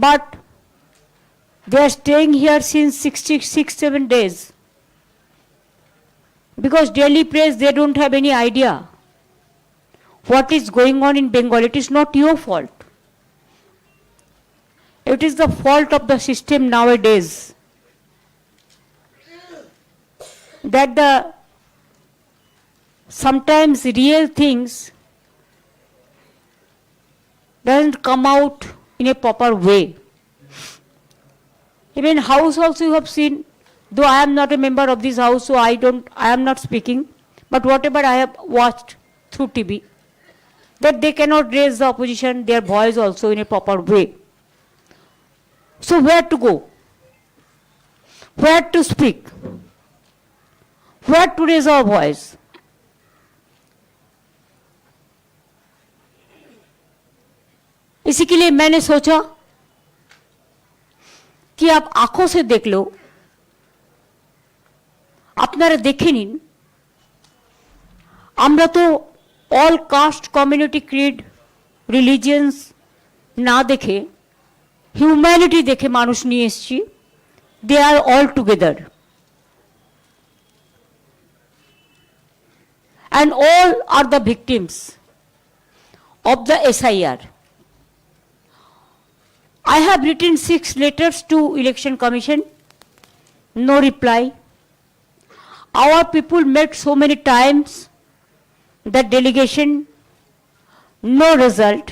but they are staying here since 66-7 days. Because daily press, they don't have any idea what is going on in Bengal. It is not your fault. It is the fault of the system nowadays that the sometimes real things doesn't come out in a proper way. Even house also you have seen, though I am not a member of this house, so I am not speaking, but whatever I have watched through TV, that they cannot raise the opposition, their voice also in a proper way. So where to go? Where to speak? Where to raise our voice? इसी के लिए मैंने सोचा कि आप आंखों से देख लो, আপনারা দেখে নিন, আমরা তো all caste community creed religions না দেখে হিউম্যানিটি দেখে মানুষ নিয়ে এসেছি। They are all together and all are the victims of the SIR. I have written 6 letters to Election Commission, no reply. Our people met so many times, the delegation, no result.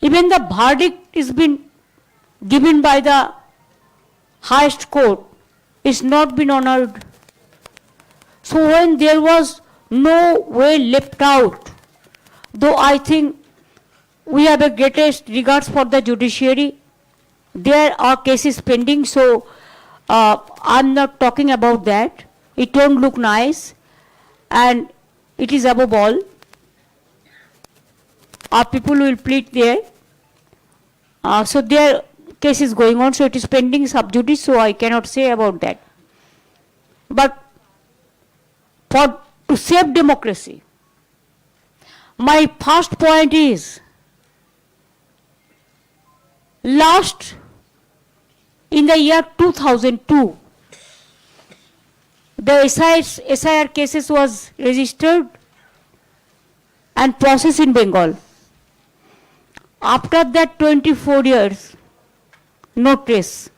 Even the verdict is been given by the highest court is not been honored. So when there was no way left out, though I think we have the greatest regards for the judiciary, there are cases pending, so I'm not talking about that. It don't look nice, and it is above all. Our people will plead there. So their case is going on, so it is pending sub judice, so I cannot say about that. But to save democracy, my first point is, last in the year 2002, the SIR cases was registered and processed in Bengal. After that 24 years, no trace.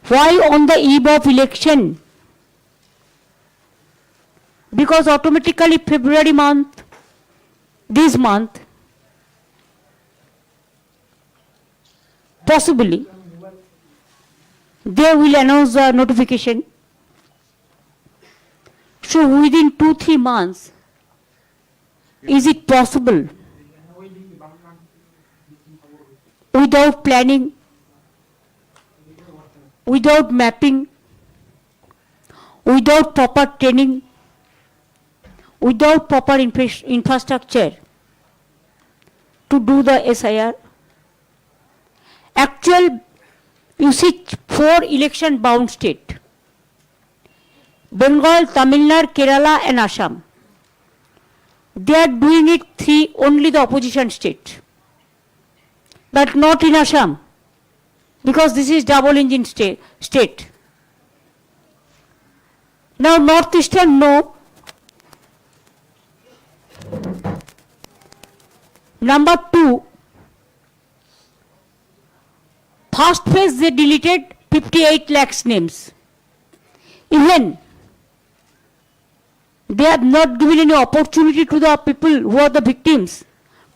Why on the eve of election? Because automatically February month, this month, possibly, they will announce the notification. So within 2-3 months, is it possible, without planning, without mapping, without proper training, without proper infrastructure to do the SIR? Actual, you see 4 election bound states, Bengal, Tamil Nadu, Kerala and Assam. They are doing it 3, only the opposition state, but not in Assam, because this is double engine state. Now Northeastern, no. Number 2, first phase they deleted 58 lakhs names. Even they have not given any opportunity to the people who are the victims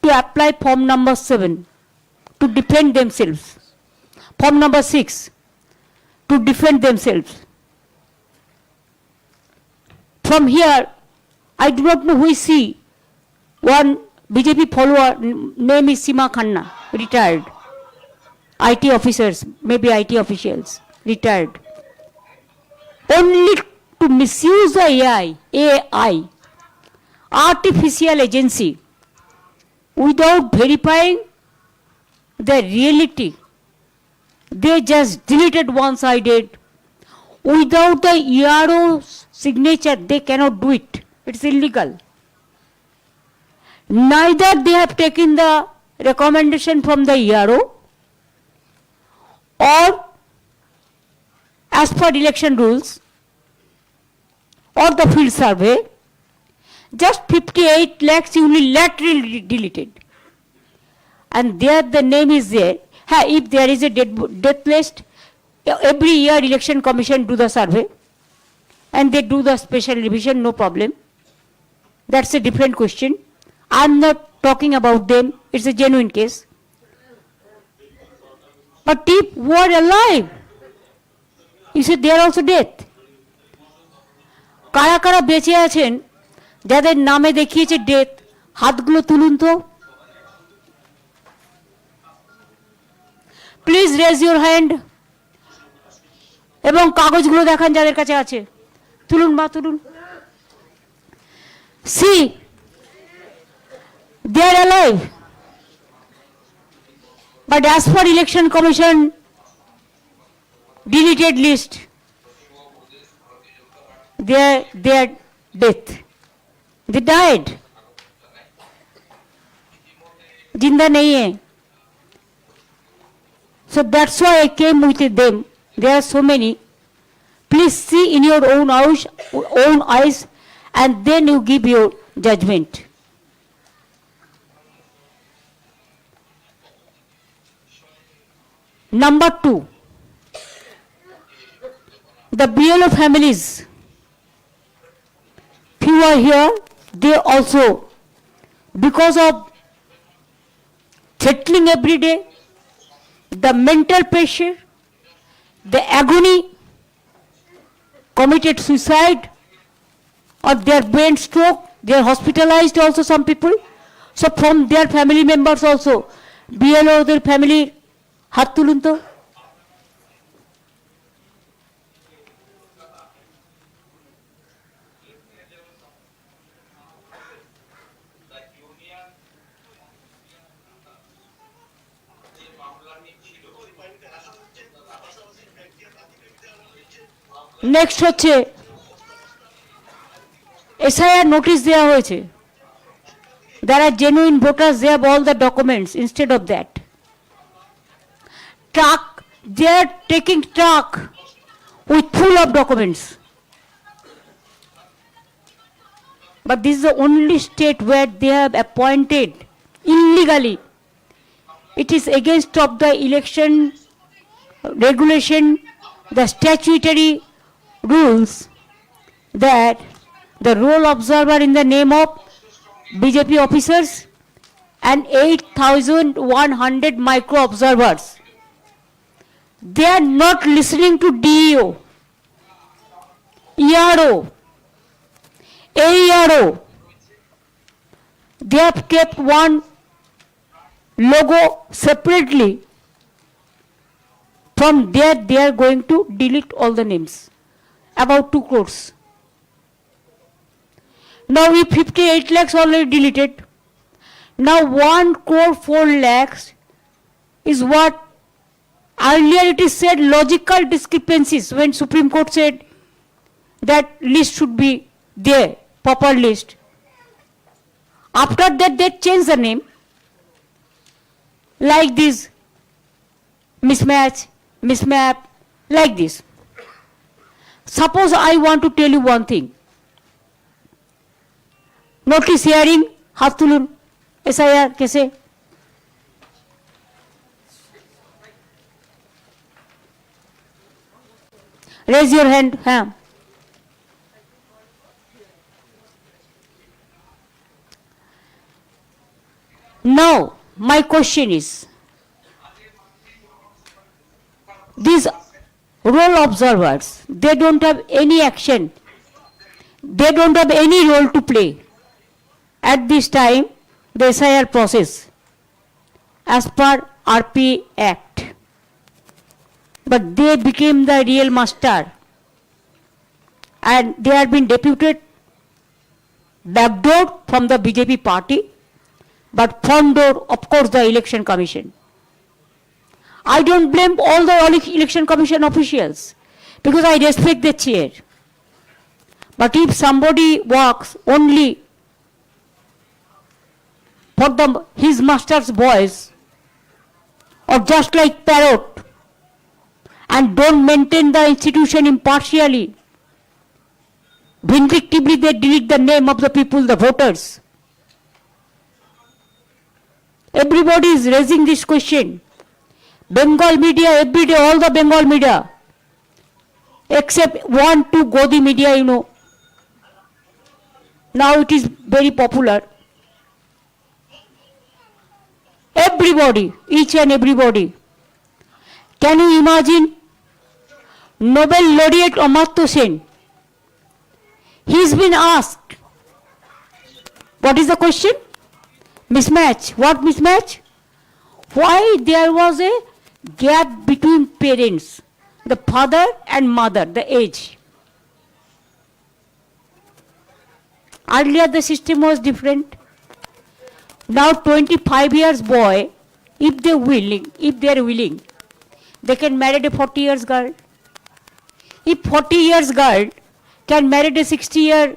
to apply form number 7 to defend themselves. Form number 6 to defend themselves. From here, I do not know who is he. One BJP follower, name is Sima Khanna, retired. IT officers, maybe IT officials, retired. Only to misuse the AI, artificial agency, without verifying the reality. They just deleted one-sided. Without the ERO's signature, they cannot do it. It's illegal. Neither they have taken the recommendation from the ERO or as per election rules or the field survey, just 58 lakhs unilaterally deleted. And there the name is there. If there is a death list, every year election commission do the survey and they do the special revision, no problem. That's a different question. I'm not talking about them. It's a genuine case. But if who are alive, you said they are also dead. কারা কারা বেঁচে আছেন যাদের নামে দেখিয়েছে death, হাতগুলো তুলুন তো। প্লিজ রেজ ইউর হ্যান্ড এবং কাগজগুলো দেখান যাদের কাছে আছে। তুলুন মা, তুলুন। See, they are alive. But as for election commission deleted list, they are death. They died. Jinda nahi hai. So that's why I came with them. There are so many. Please see in your own eyes and then you give your judgment. Number 2, the BLO families, few are here, they also, because of threatening every day, the mental pressure, the agony, committed suicide or their brain stroke, they are hospitalized also some people. So from their family members also, BLO, their family, হাত তুলুন তো। Next হচ্ছে SIR notice দেওয়া হয়েছে। There are genuine voters, they have all the documents. Instead of that, truck, they are taking truck with full of documents. But this is the only state where they have appointed illegally. It is against of the election regulation, the statutory rules, that the roll observer in the name of BJP officers and 8,100 micro observers, they are not listening to DEO, ERO, AERO. They have kept one logo separately. From there they are going to delete all the names, about 2 crores. Now we 58 lakhs already deleted. Now 1 crore 4 lakhs is what earlier it is said logical discrepancies when Supreme Court said that list should be there, proper list. After that they changed the name like this, mismatch, mismap, like this. Suppose I want to tell you one thing. Notice hearing, হাত তুলুন, SIR কেসে। Raise your hand. Now, my question is, these role observers, they don't have any action. They don't have any role to play at this time, the SIR process, as per RP Act. But they became the real master and they have been deputed, backdoored from the BJP party, but front door, of course, the election commission. I don't blame all the election commission officials because I respect the chair. But if somebody works only for his master's voice, or just like parrot, and don't maintain the institution impartially. Vindictively they delete the name of the people, the voters. Everybody is raising this question. Bengal media, every day, all the Bengal media, except 1-2 Godi media, you know. Now it is very popular. Everybody, each and everybody. Can you imagine Nobel laureate Amartya Sen? He's been asked, what is the question? Mismatch. What mismatch? Why there was a gap between parents, the father and mother, the age. Earlier the system was different. Now 25 years boy, if they are willing, they can marry a 40 years girl. If 40 years girl can marry a 60-year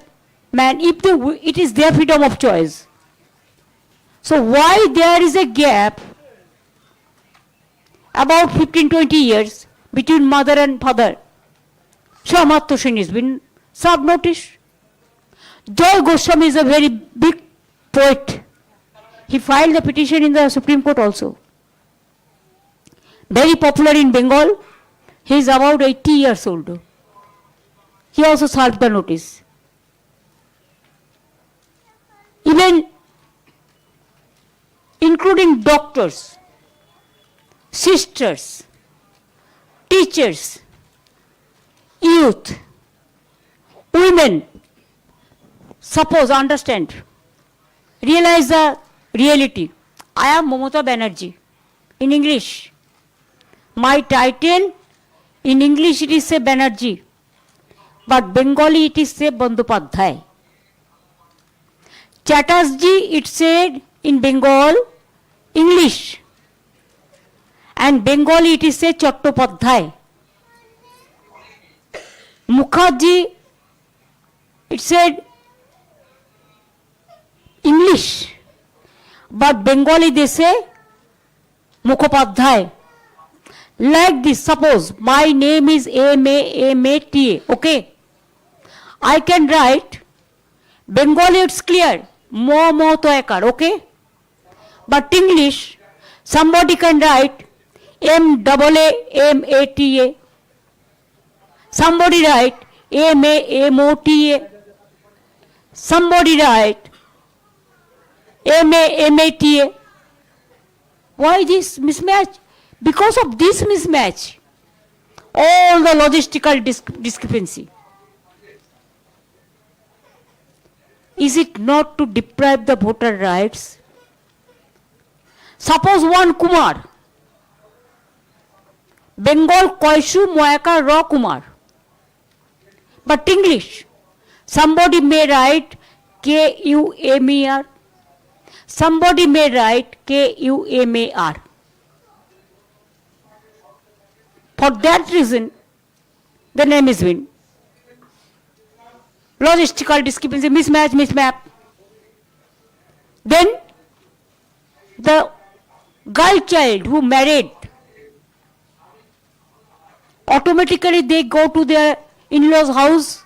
man, it is their freedom of choice. So why there is a gap about 15-20 years between mother and father? So Amartya Sen has been served notice. Joy Goswami is a very big poet. He filed the petition in the Supreme Court also. Very popular in Bengal. He is about 80 years old. He also served the notice. Even including doctors, sisters, teachers, youth, women, suppose, understand, realize the reality. I am Mamata Banerjee. In English, my title, in English it is say Banerjee, but Bengali it is say Bandyopadhyay. Chatterjee it said in Bengal, English, and Bengali it is say Chattopadhyay. Mukherjee it said English, but Bengali they say Mukhopadhyay. Like this, suppose my name is M-A-M-A-T-A, okay? I can write, Bengali it's clear, Mo Toekar, okay? But English, somebody can write M-A-A-M-A-T-A. Somebody write M-A-M-O-T-A. Somebody write M-A-M-A-T-A. Why this mismatch? Because of this mismatch, all the logistical discrepancy. Is it not to deprive the voter rights? Suppose one Kumar, Bengal Koishu Moyaka Ra Kumar, but English, somebody may write K-U-M-E-R, somebody may write K-U-M-A-R. For that reason, the name is win. Logistical discrepancy, mismatch. Then the girl child who married, automatically they go to their in-laws' house,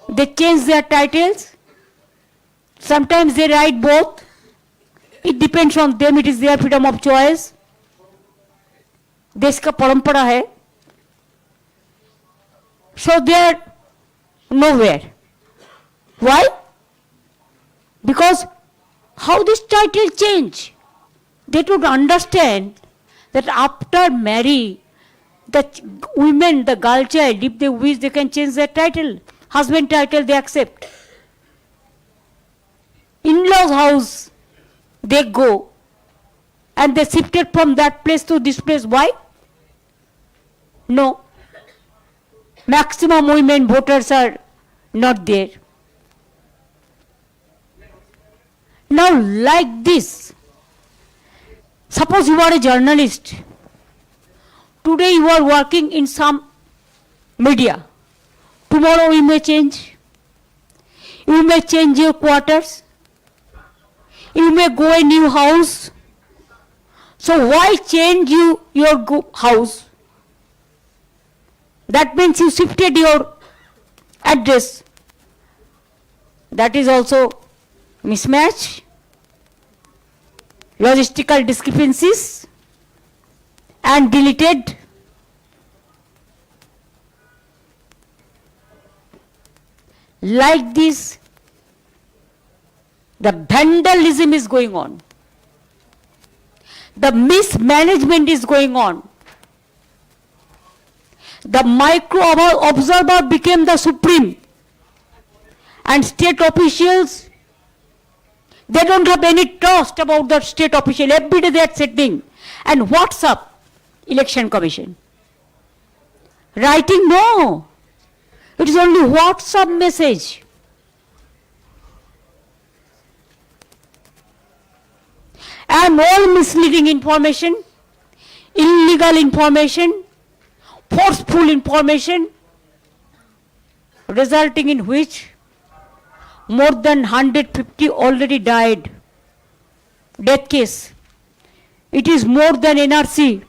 they change their titles, sometimes they write both. It depends on them, it is their freedom of choice. देश का परंपरा है. So they are nowhere. Why? Because how this title change? They don't understand that after marry, the women, the girl child, if they wish, they can change their title. Husband title they accept. In-laws house they go, and they shifted from that place to this place. Why? No. Maximum women voters are not there. Now like this, suppose you are a journalist. Today you are working in some media. Tomorrow you may change. You may change your quarters. you may go a new house. So why change your house? That means you shifted your address. That is also mismatch, logistical discrepancies, and deleted. Like this, the vandalism is going on. The mismanagement is going on. The micro observer became the supreme. And state officials, they don't have any trust about the state official. Every day they are sitting. And what's up? Election Commission. Writing, no. It is only WhatsApp message. And all misleading information, illegal information, forceful information, resulting in which more than 150 already died. Death case. It is more than NRC.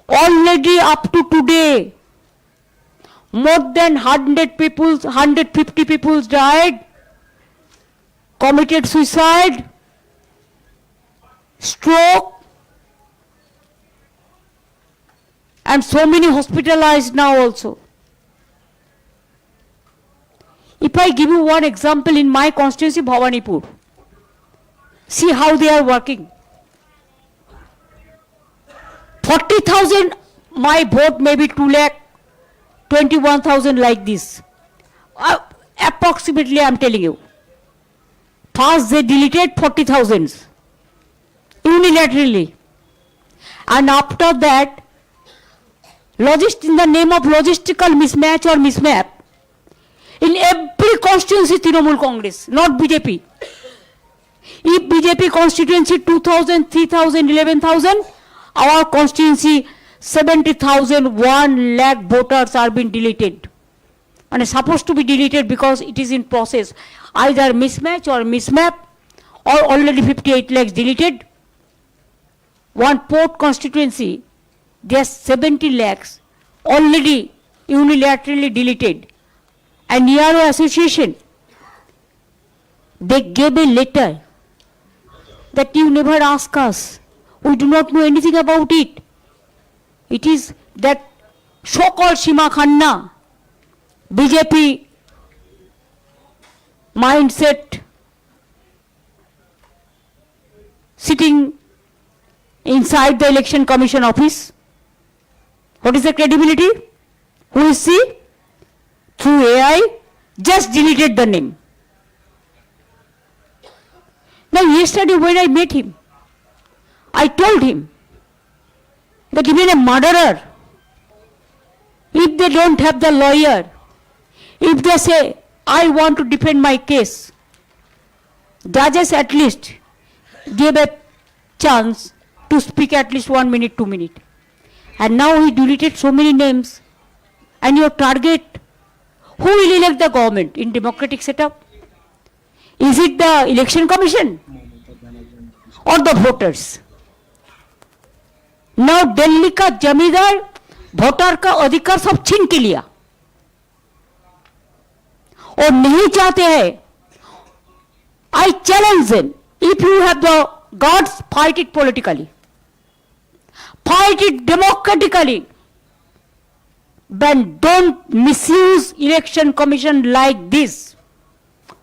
Already up to today, more than 150 people died, committed suicide, stroke, and so many hospitalized now also. If I give you one example in my constituency, Bhawanipur, see how they are working. 40,000, my vote may be 2,21,000 like this. Approximately, I am telling you. First, they deleted 40,000 unilaterally. And after that, in the name of logistical mismatch or mismap, in every constituency, Trinamool Congress, not BJP. If BJP constituency 2,000, 3,000, 11,000, our constituency 70,000, 1 lakh voters are being deleted. And it's supposed to be deleted because it is in process. Either mismatch or mismap, or already 58 lakhs deleted. One port constituency, there's 70 lakhs already unilaterally deleted. And Yarrow Association, they gave a letter that you never ask us. We do not know anything about it. It is that so-called Shima Khanna, BJP mindset, sitting inside the Election Commission office. What is the credibility? Who is she? Through AI, just deleted the name. Now yesterday when I met him, I told him that even a murderer, if they don't have the lawyer, if they say, I want to defend my case, judges at least gave a chance to speak at least 1 minute, 2 minutes. And now he deleted so many names. And your target, who will elect the government in democratic setup? Is it the Election Commission or the voters? Now Delhi का जमींदार voter का अधिकार सब छीन के लिया और नहीं चाहते हैं. I challenge them. If you have the guts, fight it politically. Fight it democratically. But don't misuse Election Commission like this.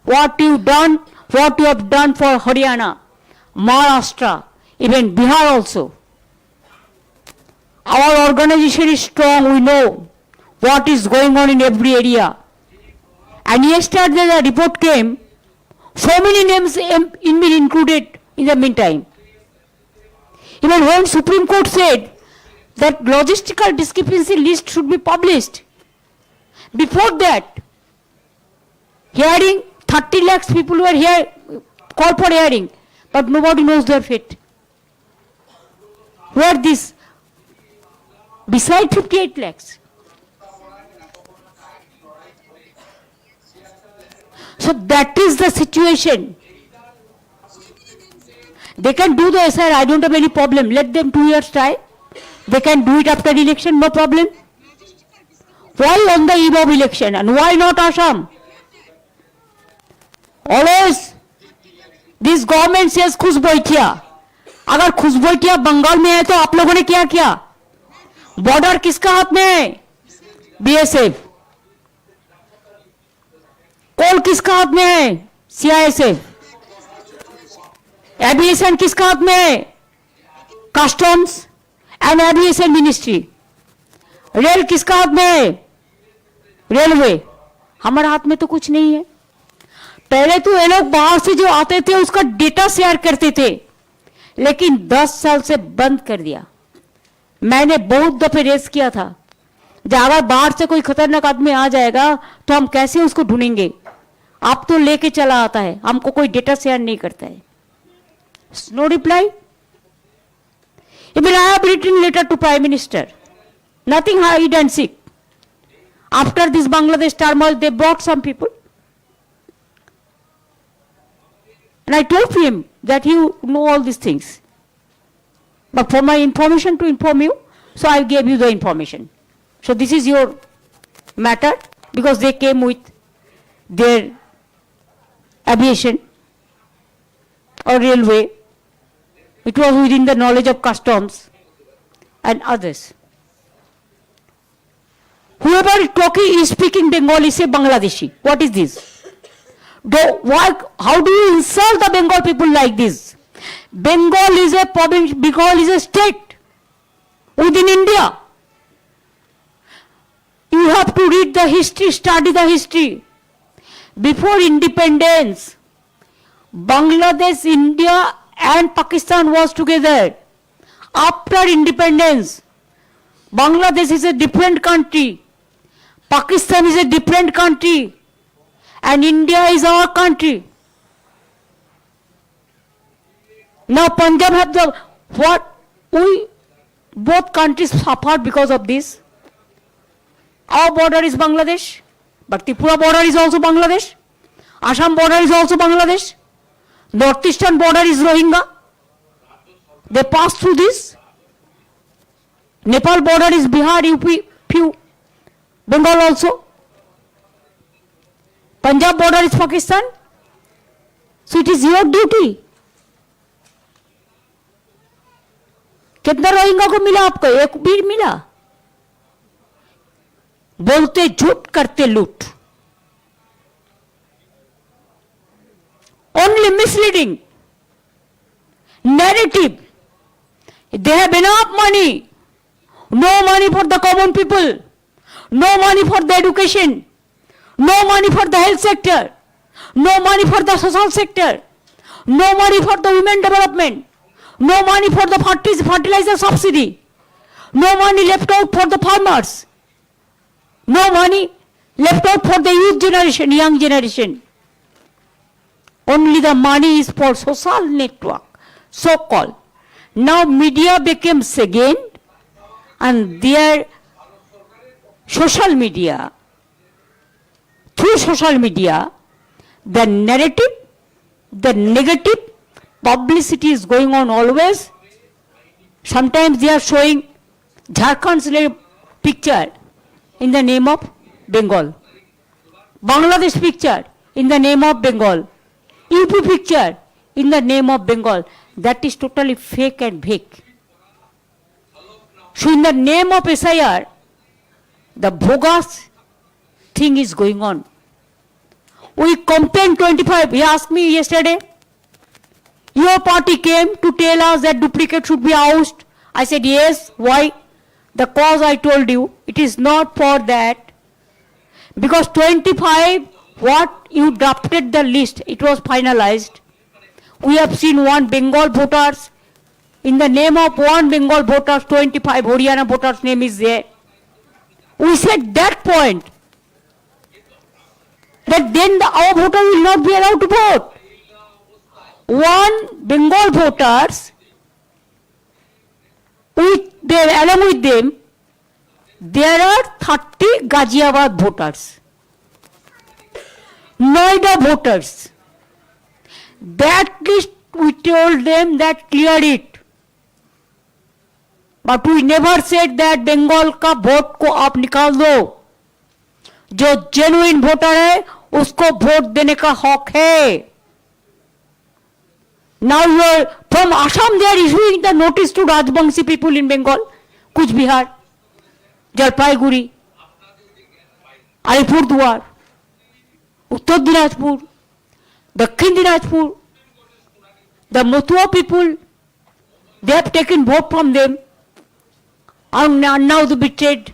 What you have done for Haryana, Maharashtra, even Bihar also. Our organization is strong, we know what is going on in every area. And yesterday the report came, so many names been included in the meantime. Even when Supreme Court said that logistical discrepancy list should be published, before that, hearing, 30 lakhs people were here, called for hearing, but nobody knows their fate. Where this? Beside 58 lakhs. So that is the situation. They can do the SIR, I don't have any problem. Let them 2 years try. They can do it after election, no problem. Why on the eve of election and why not Assam? Always this government says खुशबैठिया. अगर खुशबैठिया बंगाल में है तो आप लोगों ने क्या किया? Border किसका हाथ में है? BSF. कोल किसका हाथ में है? CISF. एविएशन किसका हाथ में है? Customs and aviation ministry. Rail किसका हाथ में है? रेलवे. हमारे हाथ में तो कुछ नहीं है. पहले तो ये लोग बाहर से जो आते थे उसका डेटा शेयर करते थे, लेकिन 10 साल से बंद कर दिया. मैंने बहुत दफे रेस किया था, जब अगर बाहर से कोई खतरनाक आदमी आ जाएगा तो हम कैसे उसको ढूंढेंगे? आप तो लेके चला आता है, हमको कोई डेटा शेयर नहीं करता है. No reply. Even I have written letter to Prime Minister. Nothing hide and seek. After this Bangladesh turmoil, they brought some people. And I told him that you know all these things. But for my information to inform you, so I gave you the information. So this is your matter, because they came with their aviation or railway. It was within the knowledge of customs and others. Whoever is talking is speaking Bengali, say Bangladeshi. What is this? How do you insult the Bengal people like this? Bengal is a province, Bengal is a state within India. You have to read the history, study the history. Before independence, Bangladesh, India and Pakistan was together. After independence, Bangladesh is a different country, Pakistan is a different country, and India is our country. Now Punjab have the what? Both countries suffered because of this. Our border is Bangladesh, but Tripura border is also Bangladesh. Assam border is also Bangladesh. Northeastern border is Rohingya. They pass through this. Nepal border is Bihar, UP, Bengal also. Punjab border is Pakistan. So it is your duty. कितना रोहिंगा को मिला आपको? एक भी मिला? बोलते झूठ, करते लूट. Only misleading narrative. They have enough money. No money for the common people. No money for the education. No money for the health sector. No money for the social sector. No money for the women development. No money for the fertilizer subsidy. No money left out for the farmers. No money left out for the youth generation, young generation. Only the money is for social network, so-called. Now media became second, and their social media, through social media, the narrative, the negative publicity is going on always. Sometimes they are showing Jharkhand's picture in the name of Bengal, Bangladesh picture in the name of Bengal, UP picture in the name of Bengal. That is totally fake and fake. So in the name of SIR, the bogus thing is going on. We complained 25. He asked me yesterday, your party came to tell us that duplicate should be ousted. I said yes. Why? The cause I told you, it is not for that. Because 25, what you drafted the list, it was finalized. We have seen one Bengal voters, in the name of one Bengal voters, 25 Haryana voters name is there. We said that point, that then our voter will not be allowed to vote. One Bengal voters, along with them, there are 30 Ghaziabad voters, Noida voters. That list we told them that clear it. But we never said that Bengal का vote को आप निकाल दो. जो genuine voter है उसको vote देने का हक है. Now you are from Assam, they are issuing the notice to Rajbangshi people in Bengal, Kuch Bihar, Jalpaiguri, Alipurduar, Uttar Dinajpur, Dakhin Dinajpur. The Motua people, they have taken vote from them, and now they betrayed.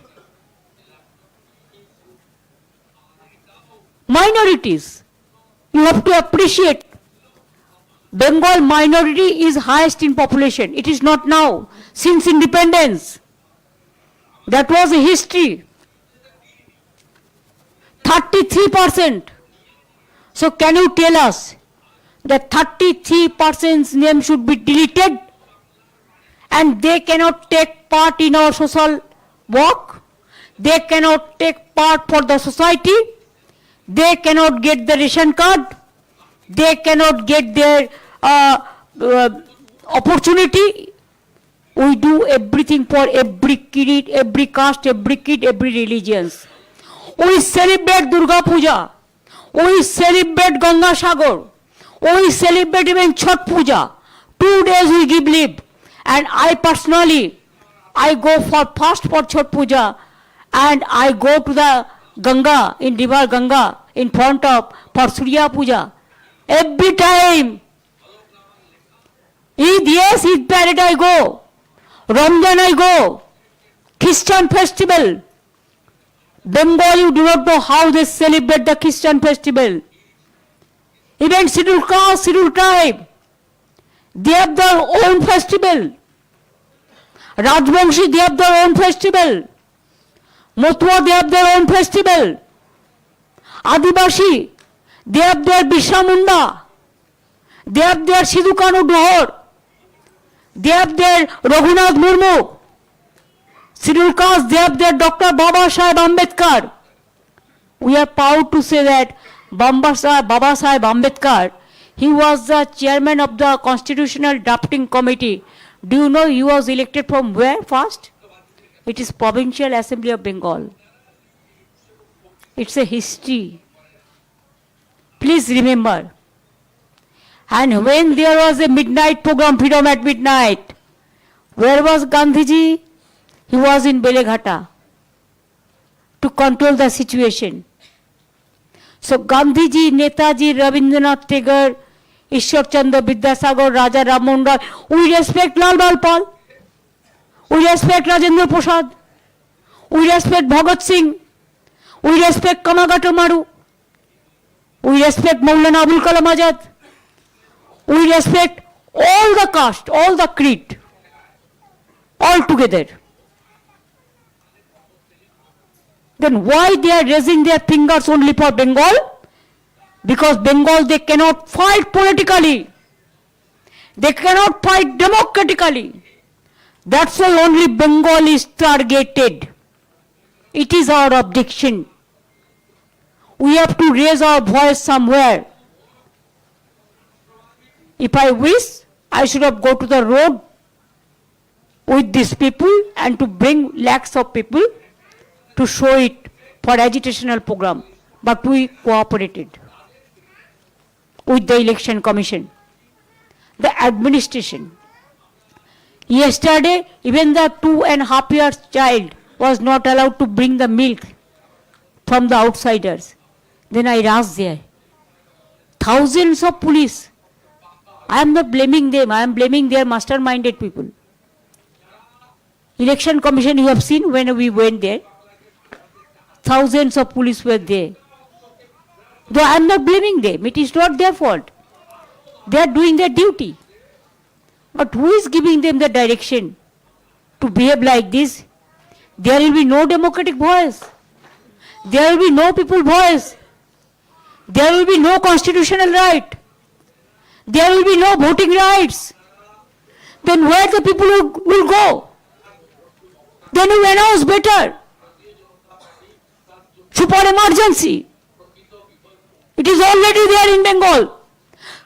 Minorities, you have to appreciate. Bengal minority is highest in population. It is not now, since independence. That was a history. 33%. So can you tell us that 33%'s name should be deleted and they cannot take part in our social work? They cannot take part for the society? They cannot get the ration card? They cannot get their opportunity? We do everything for every kid, every caste, every kid, every religion. We celebrate Durga Puja. We celebrate Ganga Sagar. We celebrate even Chhat Puja. 2 days we give leave. And I personally, I go for fast for Chhat Puja and I go to the Ganga, in river Ganga, in front of, for Surya Puja. Every time. Eid, yes, Eid parade I go. Ramjan I go. Christian festival. Bengal, you do not know how they celebrate the Christian festival. Even scheduled caste, scheduled tribe, they have their own festival. Rajbangshi, they have their own festival. Motua, they have their own festival. Adivasi, they have their Birsa Munda. They have their Sidhu Kanu Dohor. They have their Raghunath Murmu. Scheduled caste, they have their Dr. Baba Saheb Ambedkar. We are proud to say that Baba Saheb Ambedkar, he was the chairman of the Constitutional Drafting Committee. Do you know he was elected from where first? It is Provincial Assembly of Bengal. It's a history. Please remember. And when there was a midnight program, Freedom at Midnight, where was Gandhiji? He was in Beleghata to control the situation. So Gandhiji, Netaji, Rabindranath Tagore, Ishwar Chandra Vidyasagar, Raja Rammohn Roy, we respect Lal Balpal, we respect Rajendra Prasad, we respect Bhagat Singh, we respect Kamagata Maru, we respect Maulana Abul Kalam Azad, we respect all the caste, all the creed, all together. Then why they are raising their fingers only for Bengal? Because Bengal, they cannot fight politically. They cannot fight democratically. That's why only Bengal is targeted. It is our objection. We have to raise our voice somewhere. If I wish, I should have go to the road with these people and to bring lakhs of people to show it for agitational program. But we cooperated with the Election Commission, the administration. Yesterday, even the 2.5 years child was not allowed to bring the milk from the outsiders. Then I rushed there. Thousands of police. I am not blaming them, I am blaming their masterminded people. Election Commission, you have seen when we went there. Thousands of police were there. Though I am not blaming them, it is not their fault. They are doing their duty. But who is giving them the direction to behave like this? There will be no democratic voice. There will be no people voice. There will be no constitutional right. There will be no voting rights. Then where the people will go? Then you announce better. Super emergency. It is already there in Bengal.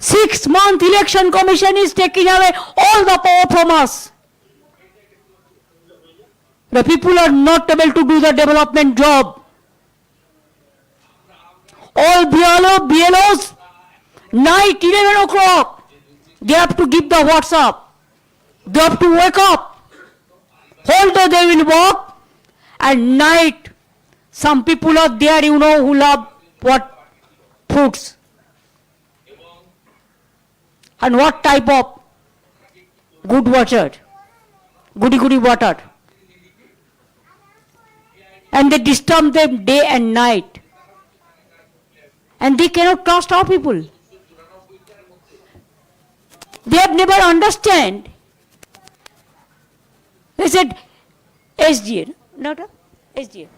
6-month election commission is taking away all the power from us. The people are not able to do the development job. All BLOs, night 11 o'clock, they have to give the WhatsApp. They have to wake up. Whole day they will walk, and night some people are there, who love what fruits. And what type of good water, goody water. And they disturb them day and night. And they cannot trust our people. They have never understand. They said, SGA, not SGA.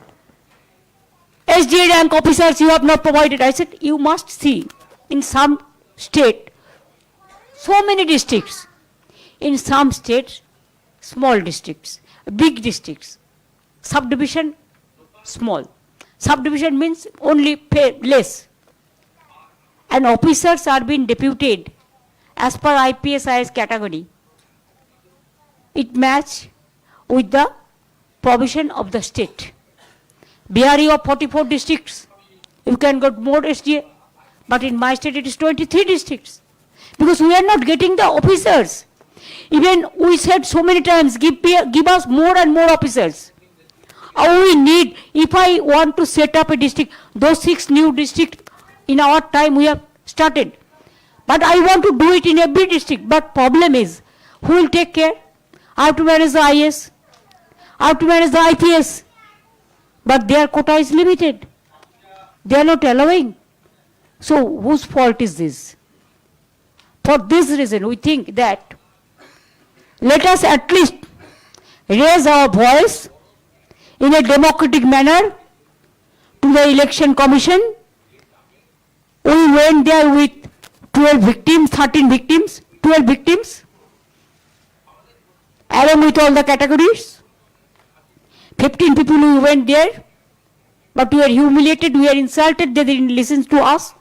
SGA rank officers you have not provided. I said, you must see in some state, so many districts. In some states, small districts, big districts. Subdivision, small. Subdivision means only pay less. And officers are being deputed as per IPS IS category. It match with the provision of the state. BRE of 44 districts, you can get more SDA, but in my state it is 23 districts. Because we are not getting the officers. Even we said so many times, give us more and more officers. We need, if I want to set up a district, those 6 new districts in our time we have started. But I want to do it in every district. But problem is, who will take care? I have to manage the IS. I have to manage the IPS. But their quota is limited. They are not allowing. So whose fault is this? For this reason, we think that let us at least raise our voice in a democratic manner to the election commission. We went there with 12 victims, 13 victims, 12 victims, along with all the categories. 15 people we went there, but we are humiliated, we are insulted, they didn't listen to us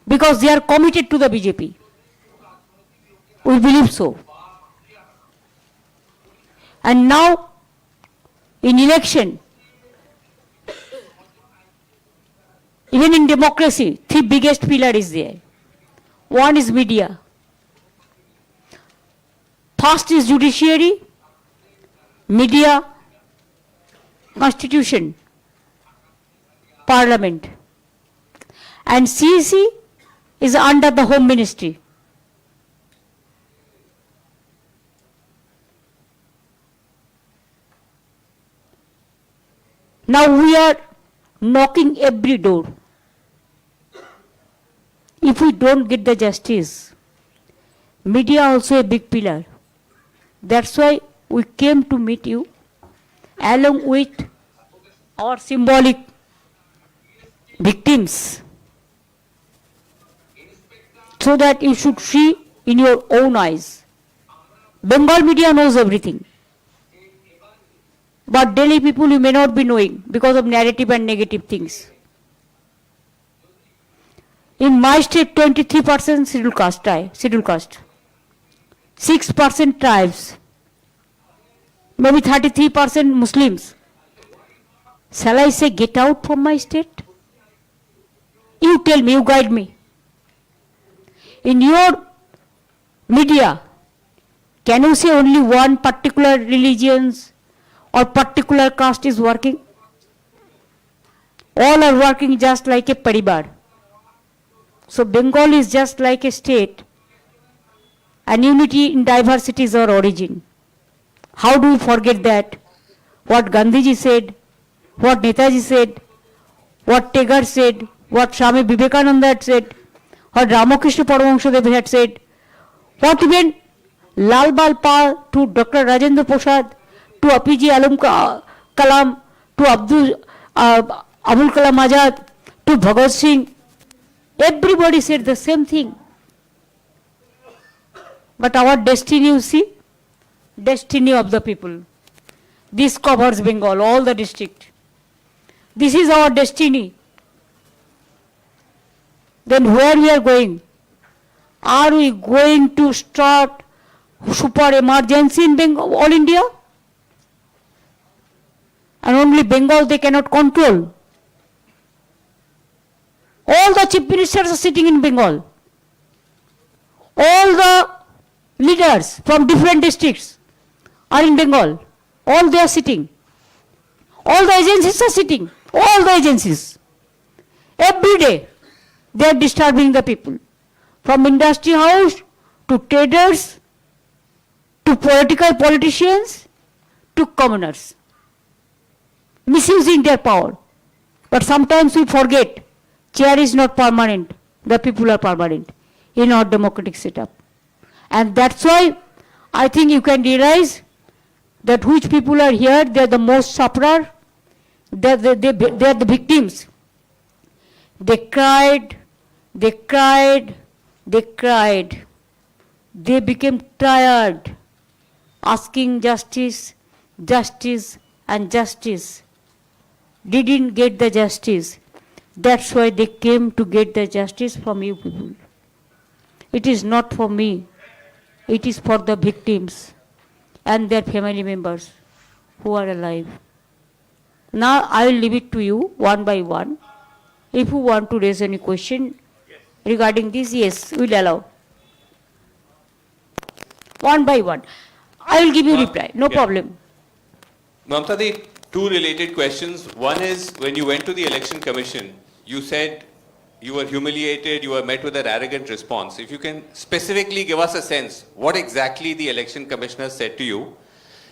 because they are committed to the BJP. We believe so. And now, in election, even in democracy, 3 biggest pillar is there. One is media. First is judiciary, media, constitution, parliament. And CEC is under the Home Ministry. Now we are knocking every door. If we don't get the justice, media also a big pillar. That's why we came to meet you along with our symbolic victims, so that you should see in your own eyes. Bengal media knows everything. But Delhi people you may not be knowing because of narrative and negative things. In my state, 23% scheduled caste, 6% tribes, maybe 33% Muslims. Shall I say get out from my state? You tell me, you guide me. In your media, can you say only one particular religions or particular caste is working? All are working just like a paribar. So Bengal is just like a state, and unity in diversity is our origin. How do we forget that? What Gandhiji said, what Netaji said, what Tagore said, what Swami Vivekananda had said, what Ramakrishna Paramahansadev had said, what even Lal Bal Pal to Dr. Rajendra Prasad, to APJ Kalam, to Abul Kalam Azad, to Bhagat Singh, everybody said the same thing. But our destiny, you see, destiny of the people. This covers Bengal, all the district. This is our destiny. Then where we are going? Are we going to start super emergency in Bengal, all India? And only Bengal they cannot control. All the chief ministers are sitting in Bengal. All the leaders from different districts are in Bengal. All they are sitting. All the agencies are sitting. All the agencies. Every day they are disturbing the people. From industry house to traders to politicians to commoners. Misusing their power. But sometimes we forget, chair is not permanent, the people are permanent in our democratic setup. And that's why I think you can realize that which people are here, they are the most sufferer, they are the victims. They cried, they cried, they cried. They became tired, asking justice, justice and justice. Didn't get the justice. That's why they came to get the justice from you people. It is not for me. It is for the victims and their family members who are alive. Now I will leave it to you one by one. If you want to raise any question regarding this, yes, we will allow. One by one. I will give you reply, no problem. Mamta, the two related questions. One is, when you went to the Election Commission, you said you were humiliated, you were met with an arrogant response. If you can specifically give us a sense, what exactly the Election Commissioner said to you?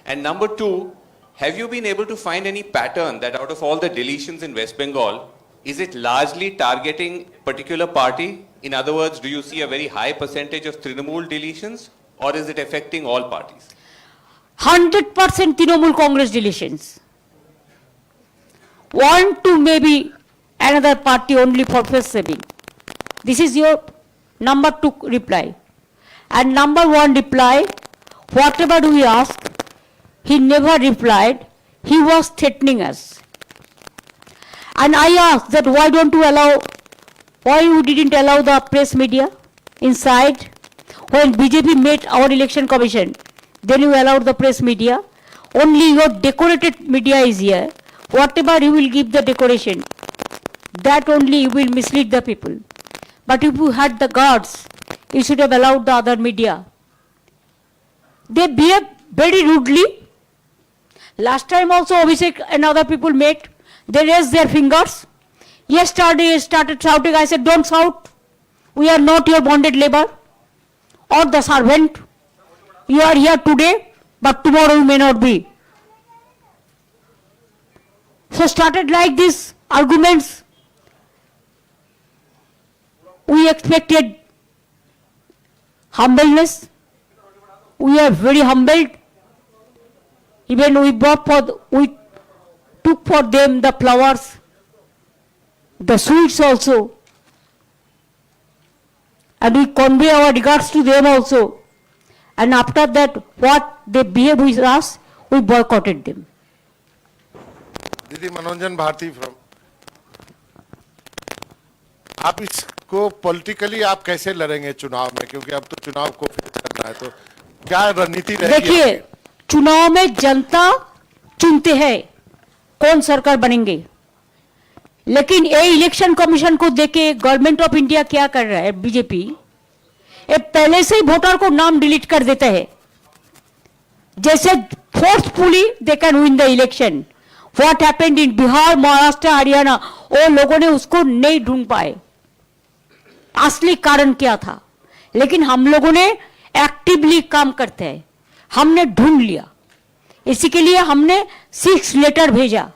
And number two, have you been able to find any pattern that out of all the deletions in West Bengal, is it largely targeting particular party? In other words, do you see a very high percentage of Trinamool deletions, or is it affecting all parties? 100% Trinamool Congress deletions. One to maybe another party only for face saving. This is your number two reply. And number one reply, whatever we asked, he never replied. He was threatening us. And I asked that why you didn't allow the press media inside? When BJP met our election commission, then you allowed the press media. Only your decorated media is here. Whatever you will give the decoration, that only you will mislead the people. But if you had the guards, you should have allowed the other media. They behave very rudely. Last time also Abhishek and other people met, they raised their fingers. Yesterday they started shouting. I said, don't shout. We are not your bonded labor or the servant. You are here today, but tomorrow you may not be. So started like this arguments. We expected humbleness. We are very humbled. Even we took for them the flowers, the sweets also. And we convey our regards to them also. And after that, what they behave with us, we boycotted them. दीदी मनोरंजन Bharti from, आप इसको politically आप कैसे लड़ेंगे चुनाव में, क्योंकि अब तो चुनाव को फेस करना है, तो क्या रणनीति रहेगी? देखिए, चुनाव में जनता चुनते हैं कौन सरकार बनेंगे, लेकिन ये इलेक्शन कमीशन को देके गवर्नमेंट ऑफ इंडिया क्या कर रहा है, बीजेपी, ये पहले से ही वोटर को नाम डिलीट कर देते हैं, जैसे forcefully they can win the election. What happened in Bihar, Maharashtra, Haryana, वो लोगों ने उसको नहीं ढूंढ पाए असली कारण क्या था. लेकिन हम लोगों ने एक्टिवली काम करते हैं, हमने ढूंढ लिया. इसी के लिए हमने 6 लेटर भेजा.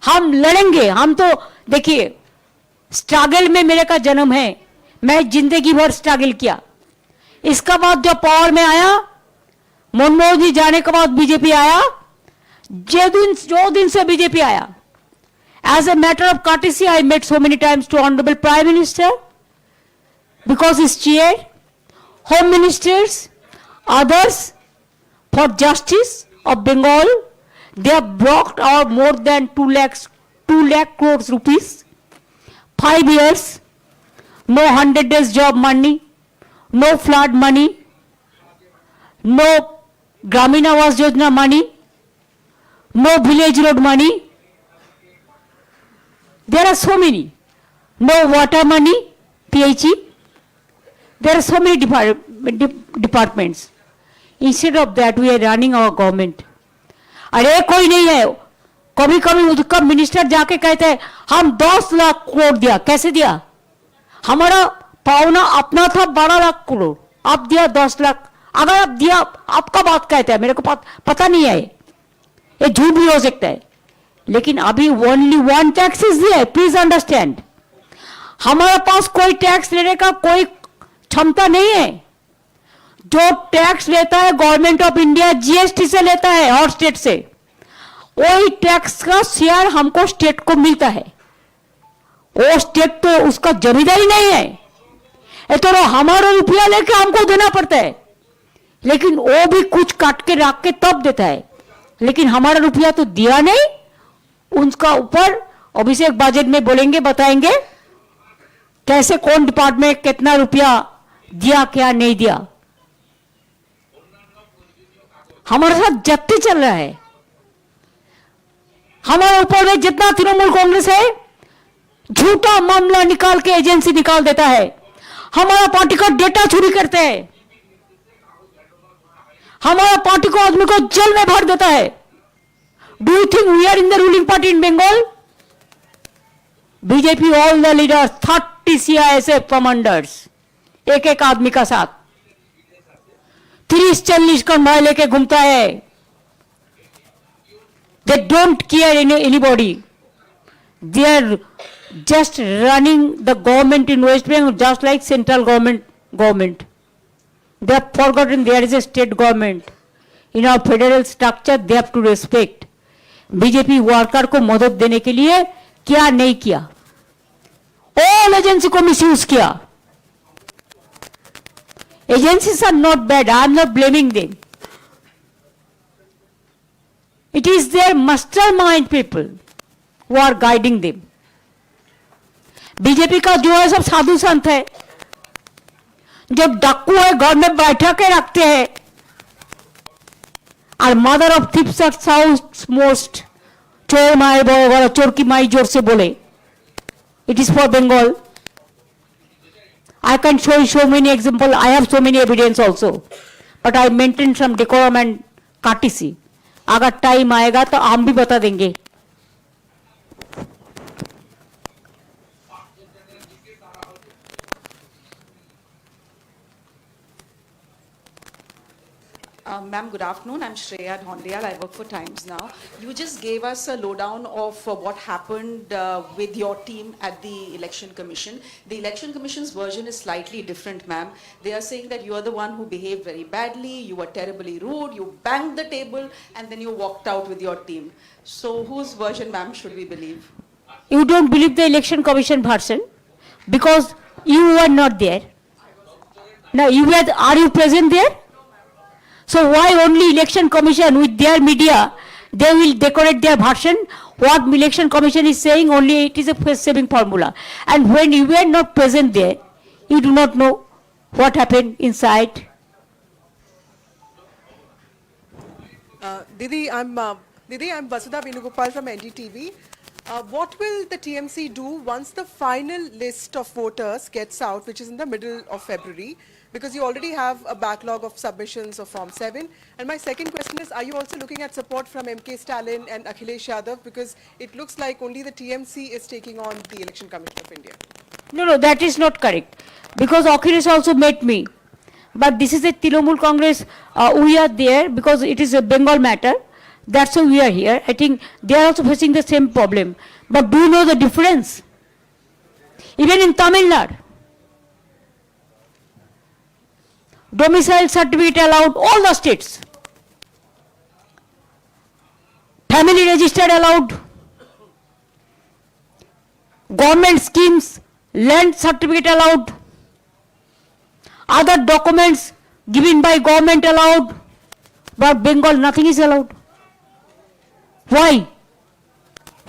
हम लड़ेंगे. हम तो देखिए, स्ट्रगल में मेरे का जन्म है, मैं जिंदगी भर स्ट्रगल किया. इसका बाद जब पावर में आया, मनमोहन जी जाने के बाद बीजेपी आया, जो दिन से बीजेपी आया, as a matter of courtesy I met so many times to Honorable Prime Minister because his chair, Home Ministers, others for justice of Bengal. They have blocked our more than 2 lakh crores rupees. 5 years, no 100 days job money, no flood money, no Gramin Awas Yojana money, no village road money. There are so many. No water money, PHE. There are so many departments. Instead of that, we are running our government. अरे कोई नहीं है. कभी कभी उसका minister जाके कहते हैं हम 10 लाख करोड़ दिया. कैसे दिया? हमारा पावना अपना था 12 लाख करोड़. आप दिया 10 लाख. अगर आप दिया, आपका बात कहते हैं, मेरे को पता नहीं है. ये झूठ भी हो सकता है. लेकिन अभी only one tax is there. Please understand. हमारे पास कोई टैक्स लेने का कोई क्षमता नहीं है. जो टैक्स लेता है गवर्नमेंट ऑफ इंडिया जीएसटी से लेता है और स्टेट से. वही टैक्स का शेयर हमको स्टेट को मिलता है. वो स्टेट तो उसका जमींदारी नहीं है. ये तो हमारा रुपया लेके हमको देना पड़ता है. लेकिन वो भी कुछ काट के रख के तब देता है. लेकिन हमारा रुपया तो दिया नहीं. उनका ऊपर अभिषेक बजट में बोलेंगे, बताएंगे कैसे कौन डिपार्टमेंट कितना रुपया दिया क्या नहीं दिया. हमारे साथ जत्ती चल रहा है. हमारे ऊपर में जितना तृणमूल कांग्रेस है झूठा मामला निकाल के एजेंसी निकाल देता है. हमारा पार्टी का डेटा चोरी करते हैं. हमारा पार्टी को आदमी को जेल में भर देता है. Do you think we are in the ruling party in Bengal? BJP all the leaders 30 CISF commanders एक एक आदमी का साथ 30-40 कंधा लेके घूमता है. They don't care anybody. They are just running the government in West Bengal just like central government. They have forgotten there is a state government. In our federal structure they have to respect. BJP worker को मदद देने के लिए क्या नहीं किया. All agency को misuse किया. Agencies are not bad. I am not blaming them. It is their mastermind people who are guiding them. BJP का जो है सब साधु संत है. जो डाकू है घर में बैठा के रखते हैं. और mother of thieves are south most. चोर माए बड़ो चोर की माई जोर से बोले. It is for Bengal. I can show you so many examples. I have so many evidence also. But I maintain some decorum and courtesy. अगर टाइम आएगा तो हम भी बता देंगे. Ma'am, good afternoon. I'm Shreya Dhondiyal. I work for Times Now. You just gave us a lowdown of what happened with your team at the Election Commission. The Election Commission's version is slightly different, ma'am. They are saying that you are the one who behaved very badly, you were terribly rude, you banged the table, and then you walked out with your team. So whose version, ma'am, should we believe? You don't believe the Election Commission version because you were not there. Now, are you present there? So why only Election Commission with their media, they will decorate their version? What Election Commission is saying, only it is a face-saving formula. And when you were not present there, you do not know what happened inside. Didi, I'm Vasudha Venugopal from NDTV. What will the TMC do once the final list of voters gets out, which is in the middle of February? Because you already have a backlog of submissions of Form 7. And my second question is, are you also looking at support from MK Stalin and Akhilesh Yadav? Because it looks like only the TMC is taking on the Election Commission of India. No, that is not correct. Because Akhilesh also met me. But this is a Trinamool Congress. We are there because it is a Bengal matter. That's why we are here. I think they are also facing the same problem. But do you know the difference? Even in Tamil Nadu, domicile certificate allowed all the states. Family registered allowed. Government schemes, land certificate allowed. Other documents given by government allowed. But Bengal, nothing is allowed. Why?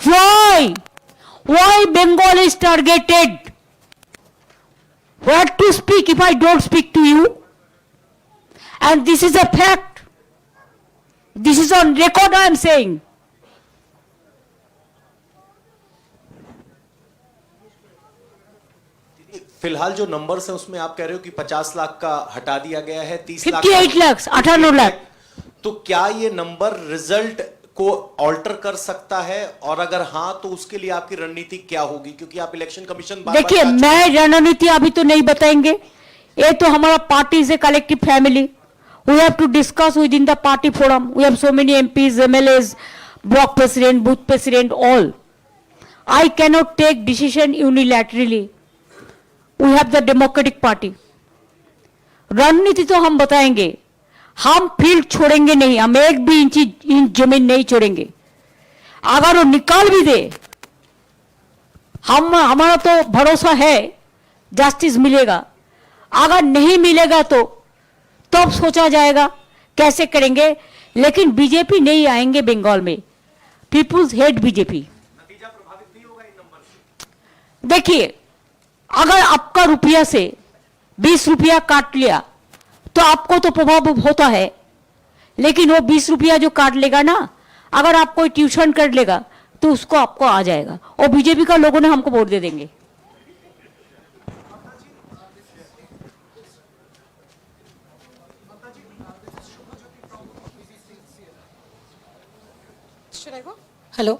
Why? Why Bengal is targeted? What to speak if I don't speak to you? And this is a fact. This is on record I am saying. फिलहाल जो numbers हैं उसमें आप कह रहे हो कि 50 लाख का हटा दिया गया है, 30 लाख 58 lakhs, 58 lakh. तो क्या ये नंबर रिजल्ट को ऑल्टर कर सकता है, और अगर हाँ तो उसके लिए आपकी रणनीति क्या होगी, क्योंकि आप इलेक्शन कमीशन देखिए, मैं रणनीति अभी तो नहीं बताएंगे, ये तो हमारा पार्टी से collective family, we have to discuss with in the party forum, we have so many MPs, MLAs, block president, booth president, all. I cannot take decision unilaterally. We have the democratic party. रणनीति तो हम बताएंगे, हम field छोड़ेंगे नहीं, हम एक भी इंच जमीन नहीं छोड़ेंगे. अगर वो निकाल भी दे, हमारा तो भरोसा है जस्टिस मिलेगा. अगर नहीं मिलेगा तो तब सोचा जाएगा कैसे करेंगे. लेकिन बीजेपी नहीं आएंगे बंगाल में. Peoples hate BJP. देखिए, अगर आपका रुपया से 20 रुपया काट लिया तो आपको तो प्रभाव होता है, लेकिन वो 20 रुपया जो काट लेगा ना, अगर आप कोई ट्यूशन कर लेगा तो उसको आपको आ जाएगा, और बीजेपी का लोगों ने हमको वोट दे देंगे. Should I go? Hello.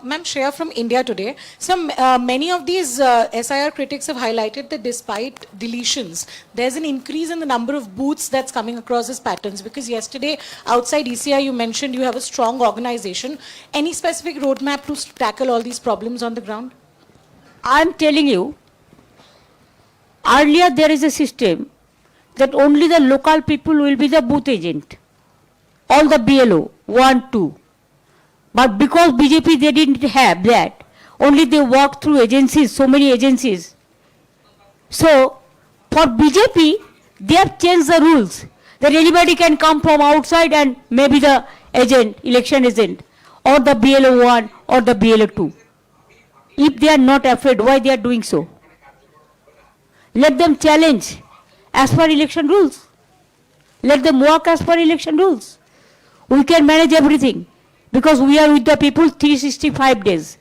Ma'am, Shreya from India Today. So many of these SIR critics have highlighted that despite deletions, there's an increase in the number of booths that's coming across as patterns. Because yesterday, outside ECI, you mentioned you have a strong organization. Any specific roadmap to tackle all these problems on the ground? I'm telling you, earlier there is a system that only the local people will be the booth agent. All the BLO, 1, 2. But because BJP, they didn't have that, only they worked through agencies, so many agencies. So, for BJP, they have changed the rules that anybody can come from outside and maybe the agent, election agent, or the BLO 1 or the BLO 2. If they are not afraid, why they are doing so? Let them challenge as per election rules. Let them work as per election rules. We can manage everything. Because we are with the people 365 days.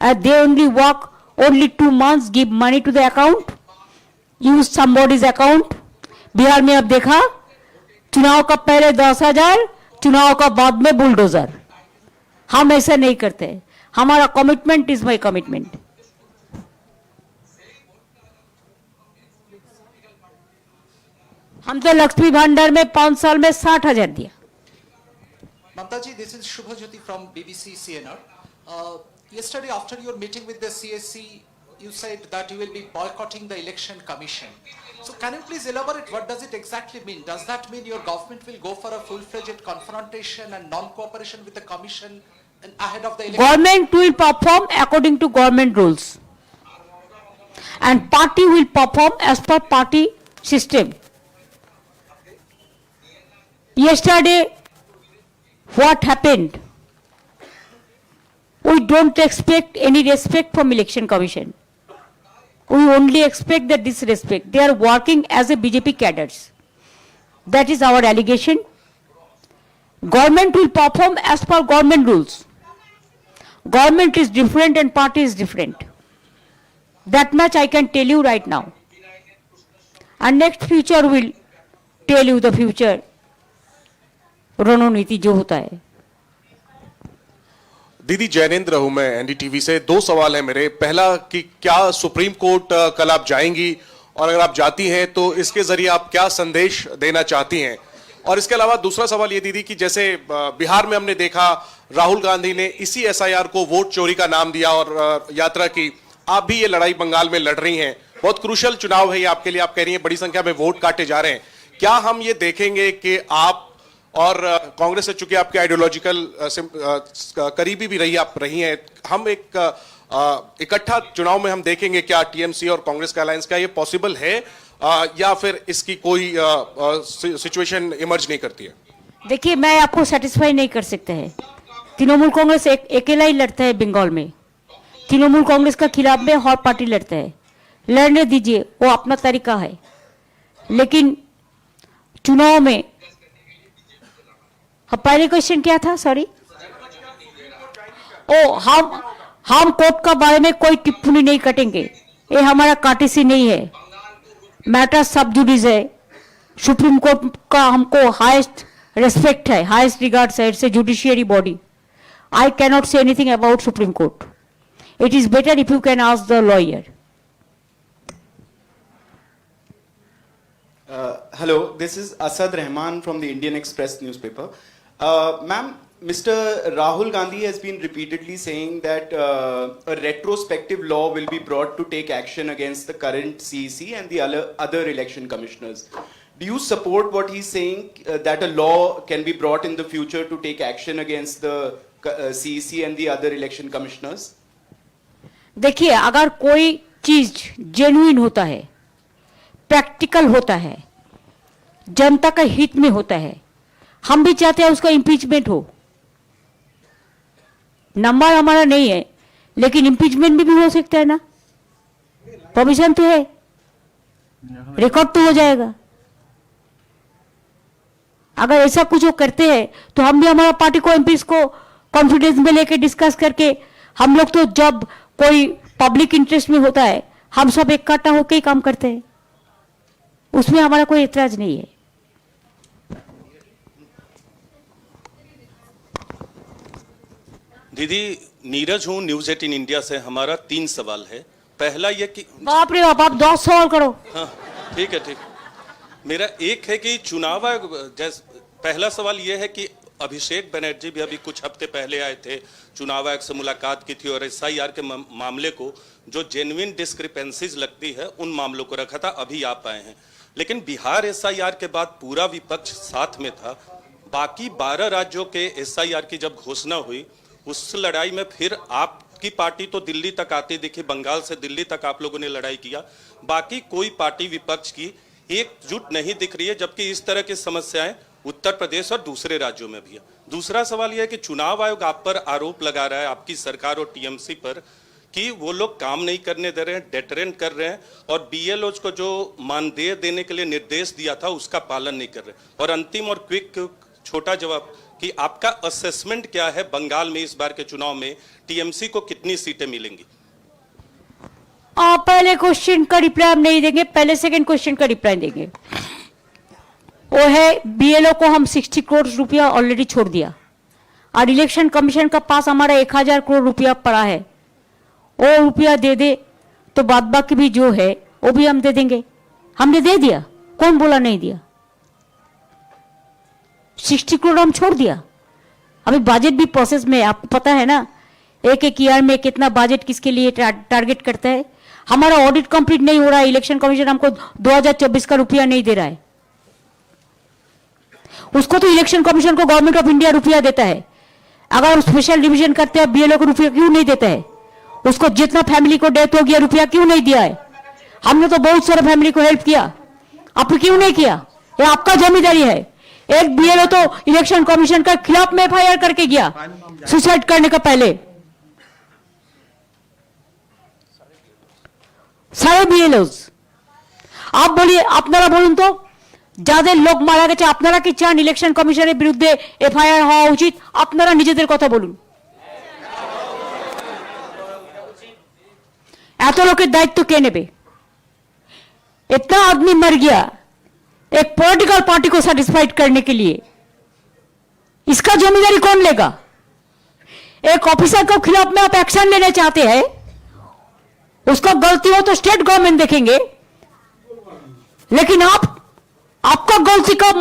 And they only work only 2 months, give money to the account, use somebody's account. Bihar में अब देखा, चुनाव का पहले 10,000, चुनाव का बाद में बुलडोजर. हम ऐसा नहीं करते. हमारा कमिटमेंट इज माई कमिटमेंट. हम तो लक्ष्मी भंडार में 5 साल में 60,000 दिया. Mamtaji, this is Shubhajyoti from BBC CNR. Yesterday, after your meeting with the CSC, you said that you will be boycotting the election commission. So can you please elaborate what does it exactly mean? Does that mean your government will go for a full-fledged confrontation and non-cooperation with the commission and ahead of the election? Government will perform according to government rules. And party will perform as per party system. Yesterday, what happened? We don't expect any respect from election commission. We only expect the disrespect. They are working as a BJP cadres. That is our allegation. Government will perform as per government rules. Government is different and party is different. That much I can tell you right now. And next future will tell you the future. रणनीति जो होता है. दीदी, जैनेंद्र हूं मैं, NDTV से. 2 सवाल है मेरे. पहला कि क्या सुप्रीम कोर्ट कल आप जाएंगी, और अगर आप जाती हैं तो इसके जरिए आप क्या संदेश देना चाहती हैं? और इसके अलावा दूसरा सवाल ये दीदी कि जैसे बिहार में हमने देखा राहुल गांधी ने इसी एसआईआर को वोट चोरी का नाम दिया और यात्रा की. आप भी ये लड़ाई बंगाल में लड़ रही हैं. बहुत क्रूशल चुनाव है ये आपके लिए. आप कह रही हैं बड़ी संख्या में वोट काटे जा रहे हैं. क्या हम ये देखेंगे कि आप और कांग्रेस से, चूंकि आपके आइडियोलॉजिकल करीबी भी आप रही हैं, हम एक इकट्ठा चुनाव में हम देखेंगे क्या टीएमसी और कांग्रेस का अलायंस? क्या ये पॉसिबल है या फिर इसकी कोई सिचुएशन इमर्ज नहीं करती है? देखिए, मैं आपको सेटिस्फाई नहीं कर सकते हैं. तृणमूल कांग्रेस अकेला ही लड़ता है बंगाल में. तृणमूल कांग्रेस का खिलाफ में हर पार्टी लड़ता है. लड़ने दीजिए, वो अपना तरीका है। लेकिन चुनाव में, पहले क्वेश्चन क्या था, सॉरी? ओ, हम कोर्ट का बारे में कोई टिप्पणी नहीं करेंगे, ये हमारा काटेसी नहीं है, मैटर सब जुडिस है। सुप्रीम कोर्ट का हमको हाईएस्ट रेस्पेक्ट है, हाईएस्ट रिगार्ड्स है, it's a judiciary body. I cannot say anything about Supreme Court. It is better if you can ask the lawyer. Hello, this is Asad Rahman from the Indian Express newspaper. Ma'am, Mr. Rahul Gandhi has been repeatedly saying that a retrospective law will be brought to take action against the current CEC and the other election commissioners. Do you support what he's saying, that a law can be brought in the future to take action against the CEC and the other election commissioners? देखिए, अगर कोई चीज genuine होता है, practical होता है, जनता का हित में होता है, हम भी चाहते हैं उसका इम्पीचमेंट हो। नंबर हमारा नहीं है, लेकिन इम्पीचमेंट भी हो सकता है ना, प्रोविजन तो है, रिकॉर्ड तो हो जाएगा। अगर ऐसा कुछ वो करते हैं तो हम भी हमारा पार्टी को एमपीज को कॉन्फिडेंस में लेके डिस्कस करके, हम लोग तो जब कोई पब्लिक इंटरेस्ट में होता है हम सब इकट्ठा होकर ही काम करते हैं, उसमें हमारा कोई एतराज नहीं है। दीदी, नीरज हूं, न्यूज 18 इंडिया से। हमारा 3 सवाल है। पहला ये कि बाप रे बाप, आप 10 सवाल करो। हाँ, ठीक है, ठीक। मेरा एक है कि चुनाव आयोग, पहला सवाल ये है कि अभिषेक बनर्जी भी अभी कुछ हफ्ते पहले आए थे, चुनाव आयोग से मुलाकात की थी और एसआईआर के मामले को, जो जेन्युइन डिस्क्रिपेंसीज लगती है, उन मामलों को रखा था। अभी आप आए हैं, लेकिन बिहार एसआईआर के बाद पूरा विपक्ष साथ में था। बाकी 12 राज्यों के एसआईआर की जब घोषणा हुई, उस लड़ाई में फिर आपकी पार्टी तो दिल्ली तक आती दिखी, बंगाल से दिल्ली तक आप लोगों ने लड़ाई किया। बाकी कोई पार्टी विपक्ष की एकजुट नहीं दिख रही है, जबकि इस तरह की समस्याएं उत्तर प्रदेश और दूसरे राज्यों में भी है। दूसरा सवाल यह है कि चुनाव आयोग आप पर आरोप लगा रहा है, आपकी सरकार और टीएमसी पर, कि वो लोग काम नहीं करने दे रहे हैं, डेटरेंट कर रहे हैं, और बीएलओ को जो मानदेय देने के लिए निर्देश दिया था उसका पालन नहीं कर रहे। और अंतिम और क्विक छोटा जवाब कि आपका असेसमेंट क्या है, बंगाल में इस बार के चुनाव में टीएमसी को कितनी सीटें मिलेंगी? पहले क्वेश्चन का रिप्लाई हम नहीं देंगे, पहले सेकंड क्वेश्चन का रिप्लाई देंगे। वो है, बीएलओ को हम 60 करोड़ रुपया ऑलरेडी छोड़ दिया, और इलेक्शन कमीशन का पास हमारा 1000 करोड़ रुपया पड़ा है। वो रुपया दे दे तो बाद बाकी भी जो है वो भी हम दे देंगे। हमने दे दिया, कौन बोला नहीं दिया? 60 करोड़ हम छोड़ दिया। अभी बजट भी प्रोसेस में, आपको पता है ना, एक ईयर में कितना बजट किसके लिए टारगेट करता है। हमारा ऑडिट कंप्लीट नहीं हो रहा है, इलेक्शन कमीशन हमको 2024 का रुपया नहीं दे रहा है। उसको तो इलेक्शन कमीशन को गवर्नमेंट ऑफ इंडिया रुपया देता है। अगर स्पेशल डिवीजन करते हैं, बीएलओ को रुपया क्यों नहीं देता है? उसको जितना फैमिली को डेथ हो गया रुपया क्यों नहीं दिया है? हमने तो बहुत सारे फैमिली को हेल्प किया, आपने क्यों नहीं किया? ये आपका जिम्मेदारी है। एक बीएलओ तो इलेक्शन कमीशन के खिलाफ में एफआईआर करके गया सुसाइड करने का पहले। सारे बीएलओस, आप बोलिए, আপনারা বলুন তো, যাদের লোক মারা গেছে আপনারা কি চান ইলেকশন কমিশনের বিরুদ্ধে এফআইআর হওয়া উচিত? আপনারা নিজেদের কথা বলুন। এত লোকের দায়িত্ব কে নেবে? इतना आदमी मर गया एक पॉलिटिकल पार्टी को सेटिस्फाइड करने के लिए, इसका जिम्मेदारी कौन लेगा? एक ऑफिसर के खिलाफ में आप एक्शन लेना चाहते हैं, उसका गलती हो तो स्टेट गवर्नमेंट देखेंगे, लेकिन आपका गलती का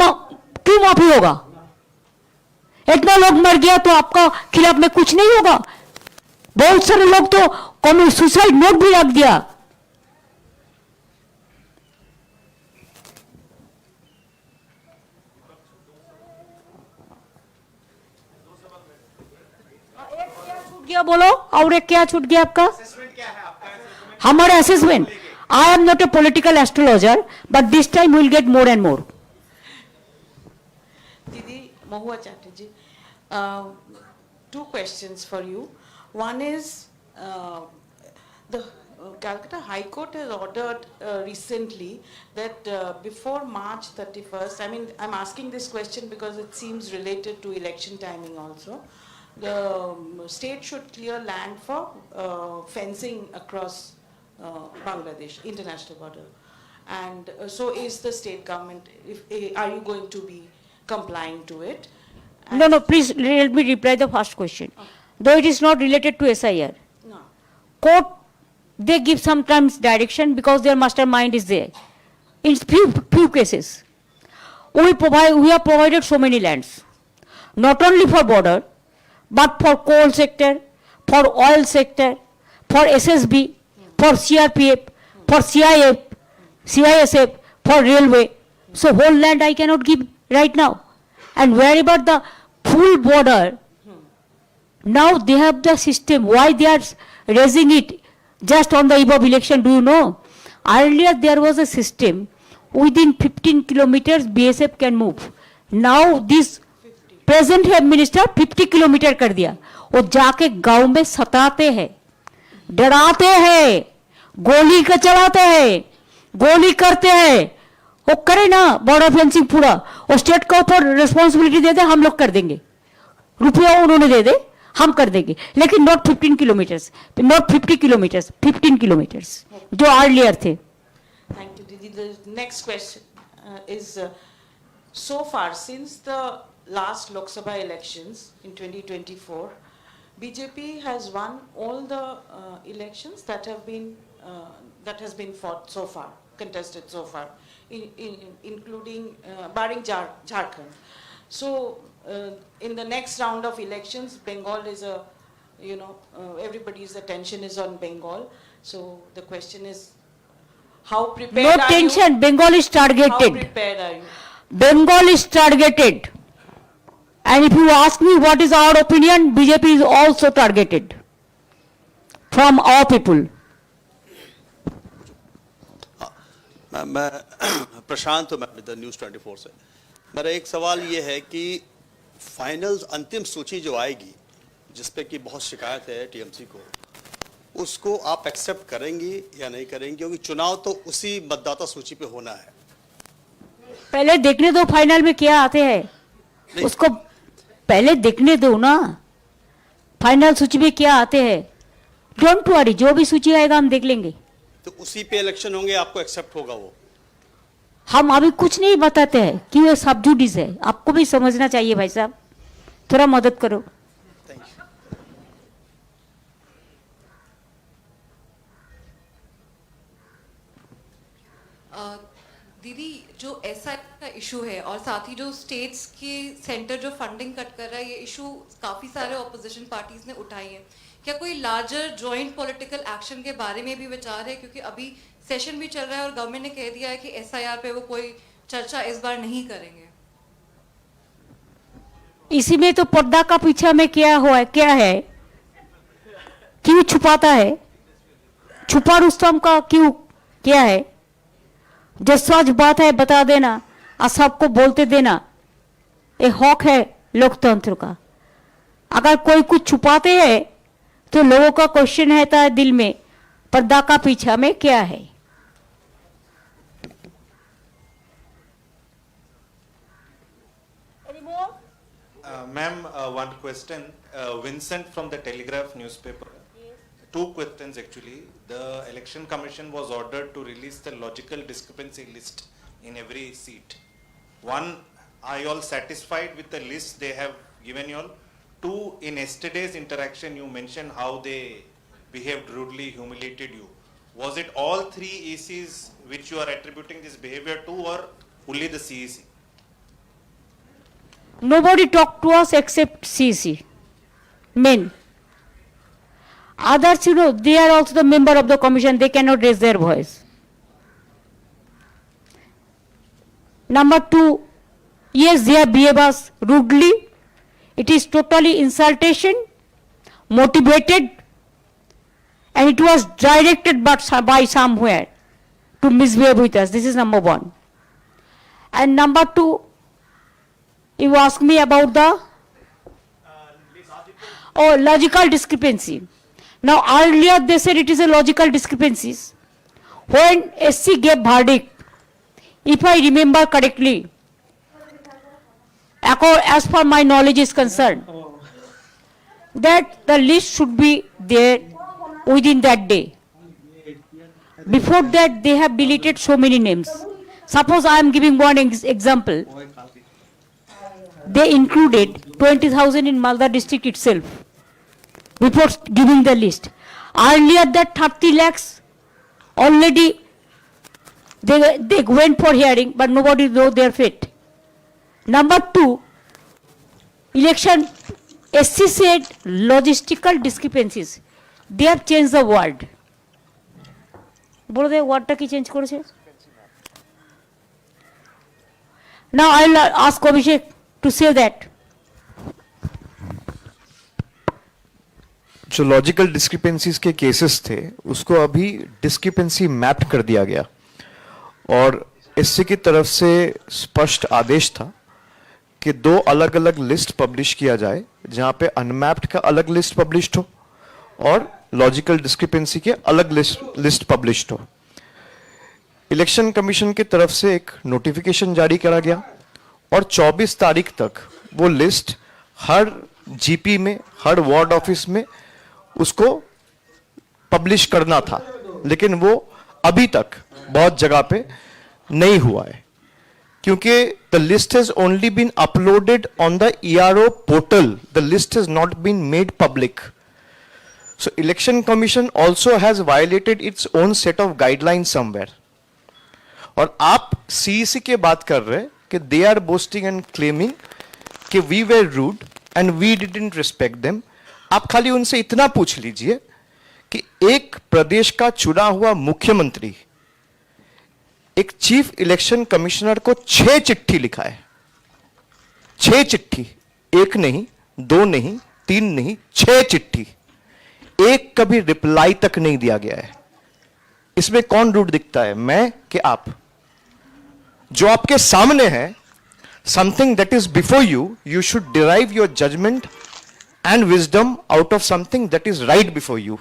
क्यों माफी होगा? इतना लोग मर गया तो आपका खिलाफ में कुछ नहीं होगा? बहुत सारे लोग तो सुसाइड नोट भी रख दिया। गया बोलो, और एक क्या छूट गया आपका? हमारा assessment, I am not a political astrologer, but this time will get more and more. Didi Mahua Chatterjee, two questions for you. One is Calcutta High Court has ordered recently that before March 31st, I mean, I'm asking this question because it seems related to election timing also. The state should clear land for fencing across Bangladesh, international border. And so is the state government. Are you going to be complying to it? No, no, please let me reply the first question. Though it is not related to SIR. No. Court, they give sometimes direction because their mastermind is there. In few cases, we have provided so many lands, not only for border, but for coal sector, for oil sector, for SSB, for CRPF, for CISF, for railway. So whole land I cannot give right now. And wherever the full border, now they have the system. Why they are raising it just on the eve of election, do you know? Earlier there was a system, within 15 kilometers BSF can move. Now this present head minister 50 kilometre कर दिया. वो जाके गांव में सताते हैं, डराते हैं, गोली का चलाते हैं, गोली करते हैं. वो करे ना बॉर्डर फेंसिंग पूरा, वो स्टेट को ऊपर रिस्पॉन्सिबिलिटी दे दे, हम लोग कर देंगे, रुपया उन्होंने दे दे, हम कर देंगे, लेकिन not 15 kilometres, not 50 kilometres, 15 kilometres जो अर्लियर थे. Thank you, Didi. The next question is, so far since the last Lok Sabha elections in 2024, BJP has won all the elections that have been fought so far, contested so far, including barring Jharkhand. So in the next round of elections, Bengal is a, everybody's attention is on Bengal. So the question is, how prepared No are tension, you? Bengal is targeted. How prepared are you? Bengal is targeted. And if you ask me what is our opinion, BJP is also targeted from our people. मैं प्रशांत हूँ, मैं with news 24 से. मेरा एक सवाल ये है कि फाइनल अंतिम सूची जो आएगी, जिस पे कि बहुत शिकायत है टीएमसी को, उसको आप एक्सेप्ट करेंगी या नहीं करेंगी, क्योंकि चुनाव तो उसी मतदाता सूची पे होना है. पहले देखने दो फाइनल में क्या आते हैं, उसको पहले देखने दो ना, फाइनल सूची में क्या आते हैं. डोंट वरी, जो भी सूची आएगा हम देख लेंगे. तो उसी पे इलेक्शन होंगे, आपको एक्सेप्ट होगा वो. हम अभी कुछ नहीं बताते हैं कि ये सब जुडिस है. आपको भी समझना चाहिए भाई साहब, थोड़ा मदद करो. दीदी, जो ऐसा का इशू है और साथ ही जो स्टेट्स के सेंटर जो फंडिंग कट कर रहा है, ये इशू काफी सारे ऑपोजिशन पार्टीज ने उठाई है. क्या कोई लार्जर जॉइंट पॉलिटिकल एक्शन के बारे में भी विचार है, क्योंकि अभी सेशन भी चल रहा है और गवर्नमेंट ने कह दिया है कि एसआईआर पे वो कोई चर्चा इस बार नहीं करेंगे. इसी में तो पर्दा का पीछे में क्या हुआ है, क्या है, क्यों छुपाता है, छुपा रुस्तम का क्यों, क्या है. जो सच बात है बता देना और सबको बोलते देना, ये हक है लोकतंत्र का. अगर कोई कुछ छुपाते हैं तो लोगों का क्वेश्चन रहता है दिल में, पर्दा का पीछा में क्या है. Ma'am, one question. Vincent from the Telegraph newspaper. Two questions actually. The Election Commission was ordered to release the logical discrepancy list in every seat. One, are you all satisfied with the list they have given you all? Two, in yesterday's interaction you mentioned how they behaved rudely, humiliated you. Was it all three ECs which you are attributing this behavior to, or only the CEC? Nobody talked to us except CEC, men. Others, they are also the member of the commission, they cannot raise their voice. Number two, yes, they have behaved us rudely. It is totally insultation, motivated, and it was directed by somewhere to misbehave with us. This is number one. And number two, you ask me about the logical discrepancy. Now earlier they said it is a logical discrepancies. When SC gave verdict, if I remember correctly, as per my knowledge is concerned, that the list should be there within that day. Before that, they have deleted so many names. Suppose I am giving one example. They included 20,000 in Malda district itself before giving the list. Earlier that 30 lakhs already they went for hearing, but nobody know their fate. Number two, election, SC said logistical discrepancies. They have changed the word. বলে দে ওয়ার্ডটা কি change করেছে? Now I'll ask Abhishek to say that. जो logical discrepancies के cases थे उसको अभी discrepancy map कर दिया गया और एससी की तरफ से स्पष्ट आदेश था कि 2 अलग अलग लिस्ट पब्लिश किया जाए जहां पे अनमैप्ड का अलग लिस्ट पब्लिश्ड हो और लॉजिकल डिस्क्रिपेंसी के अलग लिस्ट पब्लिश्ड हो। इलेक्शन कमीशन की तरफ से एक नोटिफिकेशन जारी करा गया और 24 तारीख तक वो लिस्ट हर जीपी में, हर वार्ड ऑफिस में उसको पब्लिश करना था, लेकिन वो अभी तक बहुत जगह पे नहीं हुआ है क्योंकि the list has only been uploaded on the ERO portal, the list has not been made public. So election commission also has violated its own set of guidelines somewhere. और आप CEC के बात कर रहे हैं कि they are boasting and claiming कि we were rude and we didn't respect them. आप खाली उनसे इतना पूछ लीजिए कि एक प्रदेश का चुना हुआ मुख्यमंत्री एक चीफ इलेक्शन कमिश्नर को 6 चिट्ठी लिखा है, 6 चिट्ठी, 1 नहीं, 2 नहीं, 3 नहीं, 6 चिट्ठी, एक कभी रिप्लाई तक नहीं दिया गया है। इसमें कौन रूड दिखता है, मैं कि आप? जो आपके सामने है, something that is before you, you should derive your judgement and wisdom out of something that is right before you,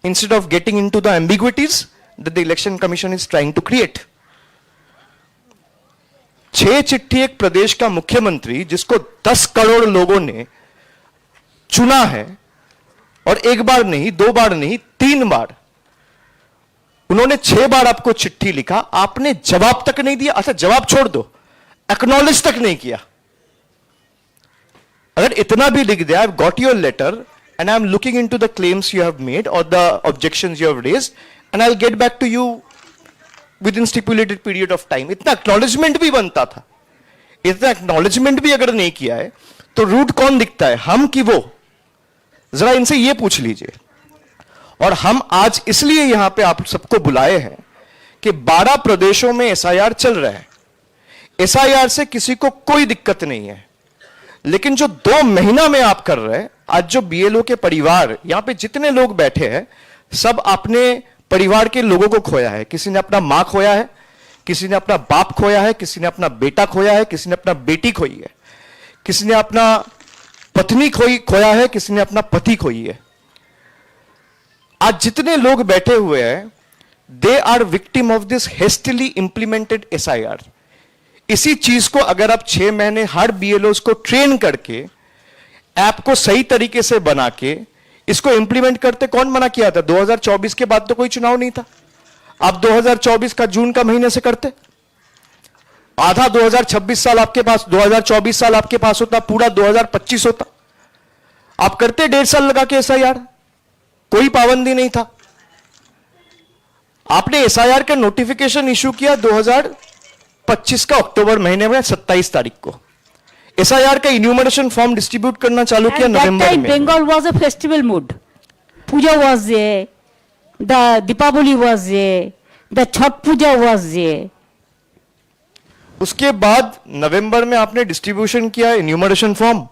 instead of getting into the ambiguities that the election commission is trying to create. 6 चिट्ठी एक प्रदेश का मुख्यमंत्री जिसको 10 करोड़ लोगों ने चुना है और 1 बार नहीं, 2 बार नहीं, 3 बार उन्होंने 6 बार आपको चिट्ठी लिखा, आपने जवाब तक नहीं दिया। अच्छा जवाब छोड़ दो, एक्नॉलेज तक नहीं किया। अगर इतना भी लिख दिया, I have got your letter and I am looking into the claims you have made और the objections you have raised and I will get back to you within stipulated period of time. इतना acknowledgement भी बनता था। इतना acknowledgement भी अगर नहीं किया है तो रूट कौन दिखता है, हम कि वो? जरा इनसे ये पूछ लीजिए। और हम आज इसलिए यहां पे आप सबको बुलाए हैं कि 12 प्रदेशों में एसआईआर चल रहा है। एसआईआर से किसी को कोई दिक्कत नहीं है, लेकिन जो 2 महीना में आप कर रहे हैं, आज जो बीएलओ के परिवार, यहां पे जितने लोग बैठे हैं सब अपने परिवार के लोगों को खोया है। किसी ने अपना मां खोया है, किसी ने अपना बाप खोया है, किसी ने अपना बेटा खोया है, किसी ने अपना बेटी खोई है, किसी ने अपना पत्नी खोया है, किसी ने अपना पति खोई है। आज जितने लोग बैठे हुए हैं, they are victim of this hastily implemented SIR. इसी चीज को अगर आप 6 महीने हर बीएलओस को ट्रेन करके ऐप को सही तरीके से बना के इसको इंप्लीमेंट करते, कौन मना किया था? 2024 के बाद तो कोई चुनाव नहीं था। आप 2024 का जून का महीने से करते, आधा 2026 साल आपके पास, 2024 साल आपके पास होता, पूरा 2025 होता। आप करते 1.5 साल लगा के एसआईआर, कोई पाबंदी नहीं था। आपने एसआईआर का नोटिफिकेशन इशू किया 2025 का अक्टूबर महीने में 27 तारीख को। एसआईआर का इन्यूमरेशन फॉर्म डिस्ट्रीब्यूट करना चालू किया नवंबर में। Bengal was a festival mood, puja was there, the Deepawali was there, the Chhath Puja was there. उसके बाद नवंबर में आपने डिस्ट्रीब्यूशन किया इन्यूमरेशन फॉर्म।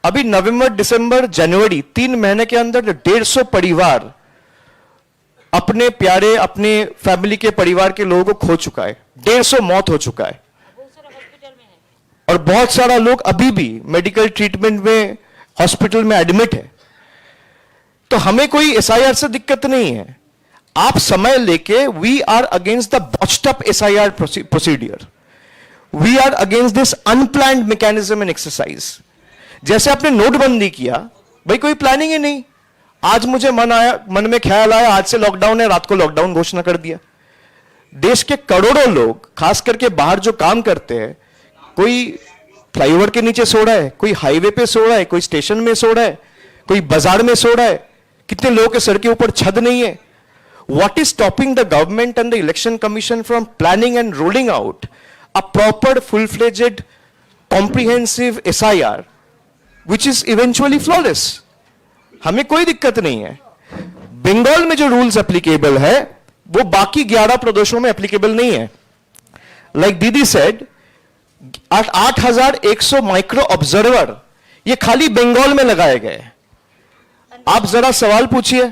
अभी नवंबर, दिसंबर, जनवरी 3 महीने के अंदर 150 परिवार अपने प्यारे, अपने फैमिली के परिवार के लोगों को खो चुका है। 150 मौत हो चुका है और बहुत सारा लोग अभी भी मेडिकल ट्रीटमेंट में हॉस्पिटल में एडमिट है। तो तो हमें कोई एसआईआर से दिक्कत नहीं है, आप समय लेके, we are against the botched up SIR procedure, we are against this unplanned mechanism and exercise. जैसे आपने नोटबंदी किया, भाई कोई प्लानिंग ही नहीं, आज मुझे मन में ख्याल आया आज से लॉकडाउन है, रात को लॉकडाउन घोषणा कर दिया। देश के करोड़ों लोग, खास करके बाहर जो काम करते हैं, कोई फ्लाईओवर के नीचे सो रहा है, कोई हाईवे पे सो रहा है, कोई स्टेशन में सो रहा है, कोई बाजार में सो रहा है, कितने लोगों के सर के ऊपर छत नहीं है। What is stopping the government and the election commission from planning and rolling out a proper, full-fledged, comprehensive SIR, which is eventually flawless? हमें कोई दिक्कत नहीं है। बंगाल में जो रूल्स एप्लीकेबल है वो बाकी 11 प्रदेशों में एप्लीकेबल नहीं है। लाइक दीदी सेड, 8,100 माइक्रो ऑब्जर्वर ये खाली बंगाल में लगाए गए। आप जरा सवाल पूछिए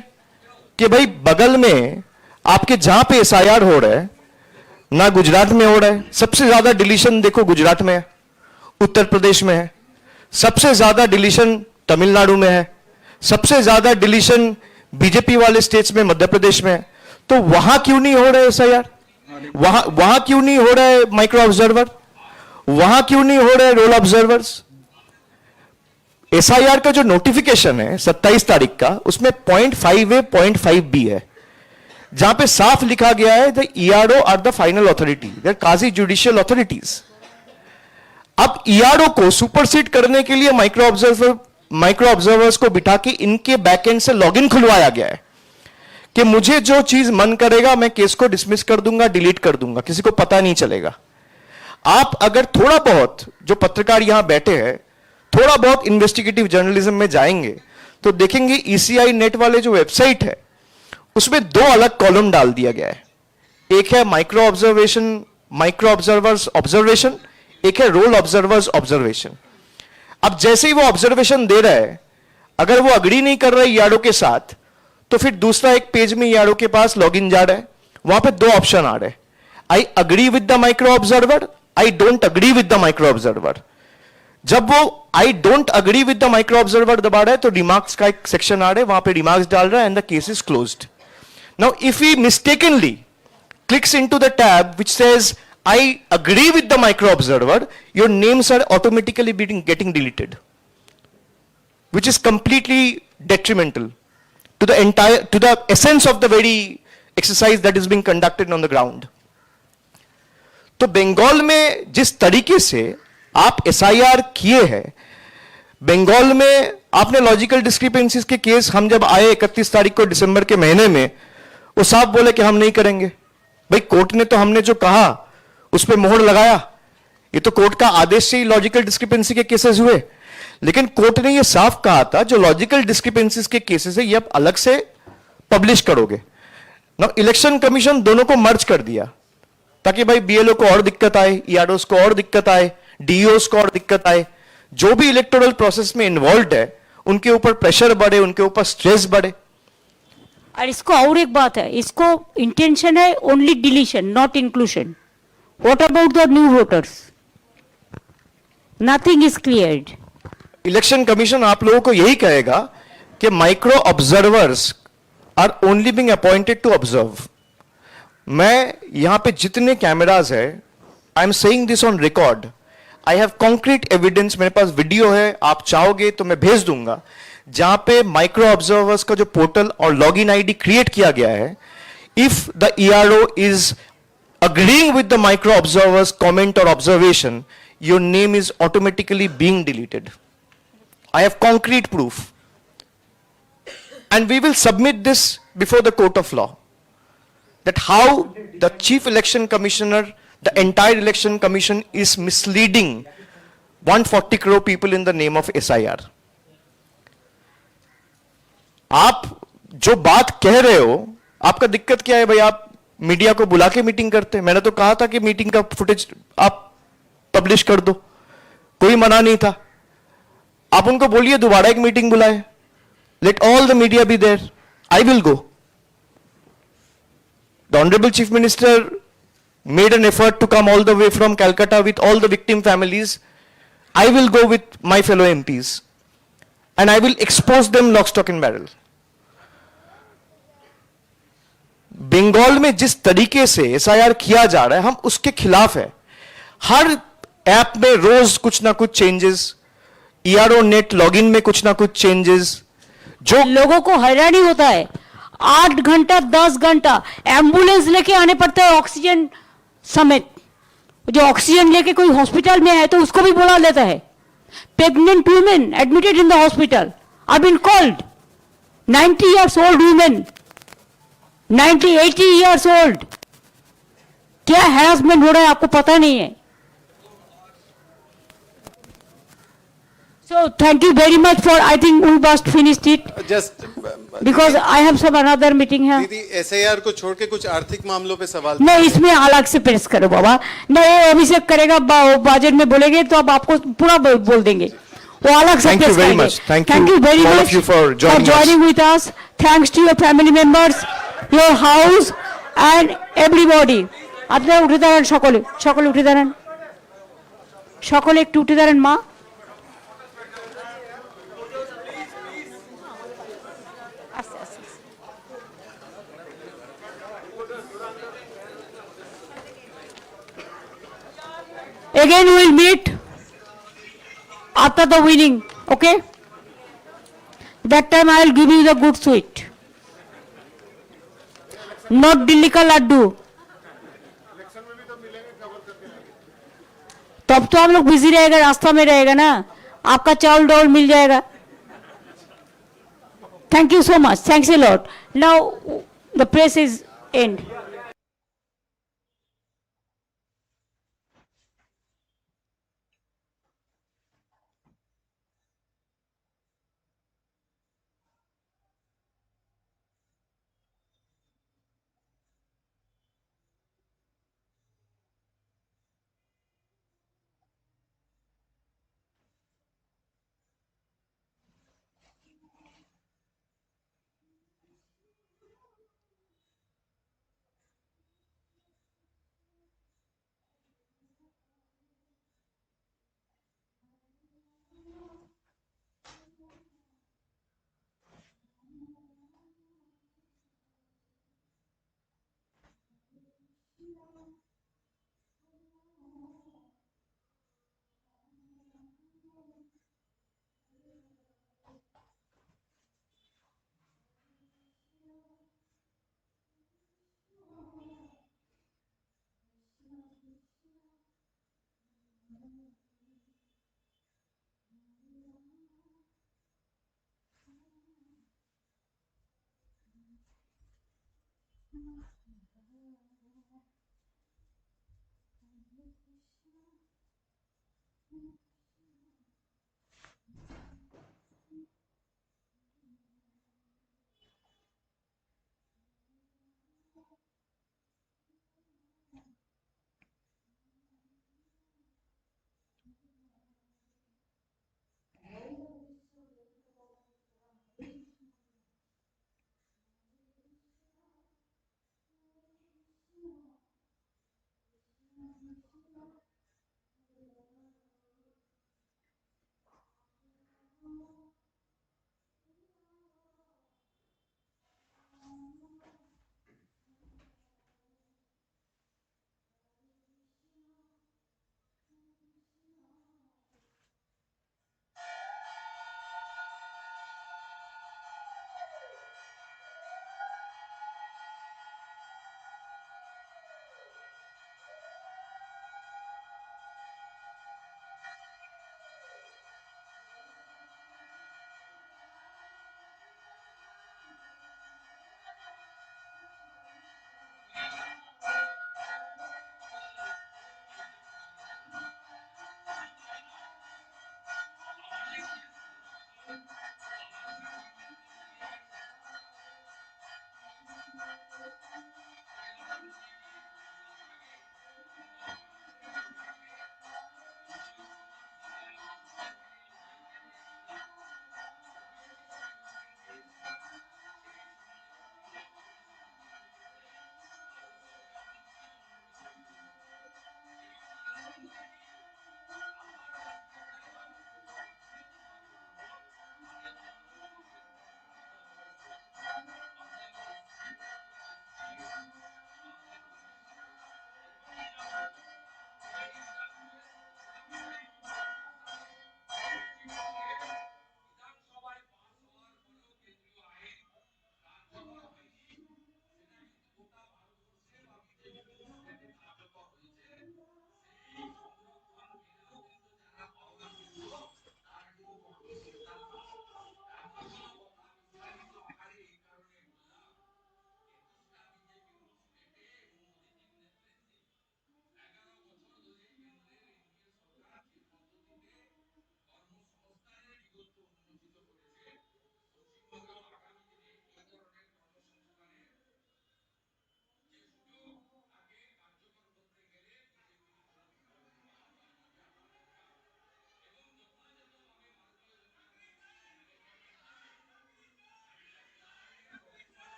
कि भाई बगल में आपके जहां पे एसआईआर हो रहा है, ना गुजरात में हो रहा है, सबसे ज्यादा डिलीशन देखो गुजरात में है, उत्तर प्रदेश में है, सबसे ज्यादा डिलीशन तमिलनाडु में है, सबसे ज्यादा डिलीशन बीजेपी वाले स्टेट्स में मध्य प्रदेश में है। तो वहां क्यों नहीं हो रहा है एसआईआर? वहां क्यों नहीं हो रहा है माइक्रो ऑब्जर्वर? वहां क्यों नहीं हो रहे रोल ऑब्जर्वर्स? एसआईआर का जो नोटिफिकेशन है 27 तारीख का, उसमें 0.5A 0.5B है, जहां पे साफ लिखा गया है the ERO are the final authority, they are quasi judicial authorities. अब ईआरओ को सुपरसीड करने के लिए माइक्रो ऑब्जर्वर्स को बिठा के इनके बैकएंड से लॉगिन खुलवाया गया है कि मुझे जो चीज मन करेगा मैं केस को डिसमिस कर दूंगा, डिलीट कर दूंगा, किसी को पता नहीं चलेगा। आप अगर थोड़ा बहुत, जो पत्रकार यहां बैठे हैं, थोड़ा बहुत इन्वेस्टिगेटिव जर्नलिज्म में जाएंगे तो देखेंगे ईसीआई नेट वाले जो वेबसाइट है उसमें 2 अलग कॉलम डाल दिया गया है। एक है माइक्रो ऑब्जर्वर्स ऑब्जर्वेशन, एक है रोल ऑब्जर्वर्स ऑब्जर्वेशन। अब जैसे ही वो ऑब्जर्वेशन दे रहा है, अगर वो अग्री नहीं कर रहा है ईआरओ के साथ, तो फिर दूसरा एक पेज में ईआरओ के पास लॉगिन जा रहा है, वहां पे 2 ऑप्शन आ रहे हैं, आई agree with the micro observer, I don't agree with the micro observer. जब वो I don't agree with the micro observer दबा रहा है तो रिमार्क्स का एक सेक्शन आ रहा है, वहां पे रिमार्क्स डाल रहा है and the case is closed. Now if he mistakenly clicks into the tab which says I agree with the micro observer, your names are automatically getting deleted, which is completely detrimental to the essence of the very exercise that is being conducted on the ground. तो बंगाल में जिस तरीके से आप SIR किए हैं, बंगाल में आपने लॉजिकल डिस्क्रिपेंसीज के केस, हम जब आए 31 तारीख को दिसंबर के महीने में, वो साफ बोले कि हम नहीं करेंगे। भाई कोर्ट ने तो हमने जो कहा उस पर मोहर लगाया, ये तो कोर्ट का आदेश से ही लॉजिकल डिस्क्रिपेंसी के केसेस हुए। लेकिन कोर्ट ने ये साफ कहा था जो लॉजिकल डिस्क्रिपेंसीज के केसेस है ये आप अलग से पब्लिश करोगे। ना इलेक्शन कमीशन दोनों को मर्ज कर दिया ताकि भाई बीएलओ को और दिक्कत आए, ईआरओस को और दिक्कत आए, डीओस को और दिक्कत आए, जो भी इलेक्टोरल प्रोसेस में इन्वॉल्व है उनके ऊपर प्रेशर बढ़े, उनके ऊपर स्ट्रेस बढ़े। और इसको और एक बात है, इसको इंटेंशन है only deletion not inclusion. What about the new voters? Nothing is cleared. Election commission आप लोगों को यही कहेगा कि micro observers are only being appointed to observe. मैं यहां पे जितने कैमराज है, I am saying this on record, I have concrete evidence, मेरे पास वीडियो है, आप चाहोगे तो मैं भेज दूंगा, जहां पे माइक्रो ऑब्जर्वर्स का जो पोर्टल और लॉगिन आईडी क्रिएट किया गया है, if the ERO is agreeing with the micro observer's comment or observation, your name is automatically being deleted. I have concrete proof. And we will submit this before the court of law. That how the chief election commissioner, the entire election commission is misleading 140 crore people in the name of SIR. आप जो बात कह रहे हो, आपका दिक्कत क्या है भाई? आप मीडिया को बुला के मीटिंग करते हैं। मैंने तो कहा था कि मीटिंग का फुटेज आप पब्लिश कर दो, कोई मना नहीं था। आप उनको बोलिए दोबारा एक मीटिंग बुलाए, let all the media be there, I will go. The honourable chief minister made an effort to come all the way from Calcutta with all the victim families. I will go with my fellow MPs and I will expose them lock, stock and barrel. Bengal में जिस तरीके से SIR किया जा रहा है हम उसके खिलाफ है। हर ऐप में रोज कुछ ना कुछ चेंजेस, ईआरओ नेट लॉगिन में कुछ ना कुछ चेंजेस, जो लोगों को हैरानी होता है। 8 घंटा 10 घंटा एम्बुलेंस लेके आने पड़ता है ऑक्सीजन समेत। जो ऑक्सीजन लेके कोई हॉस्पिटल में है तो उसको भी बुला लेता है। Pregnant women admitted in the hospital are been called, 90 years old women, 90 80 years old। क्या हैरासमेंट हो रहा है आपको पता नहीं है। So thank you very much for, I think we must finish it just because I have some another meeting here। दीदी SIR को छोड़ के कुछ आर्थिक मामलों पे सवाल नहीं, इसमें अलग से प्रेस करो बाबा। नहीं, अभिषेक करेगा बजट में बोलेंगे तो अब आपको पूरा बोल देंगे। वो अलग से Thank you प्रेस very करेंगे। much. Thank Thank you you very all of much you for joining us. with us। Thanks to your family members, your house and everybody। আপনারা উঠে দাঁড়ান, সকলে সকলে উঠে দাঁড়ান, সকলে একটু উঠে দাঁড়ান মা। Again we will meet after the winning, okay? That time I will give you the good sweet, not Delhi ka laddu। तब तो हम लोग बिजी रहेगा, रास्ता में रहेगा ना, आपका चावल डावल मिल जाएगा। Thank you so much, thanks a lot। Now the press is end।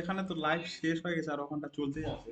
এখানে তো লাইভ শেষ হয়ে গেছে আর ওখানটা চলতেই আছে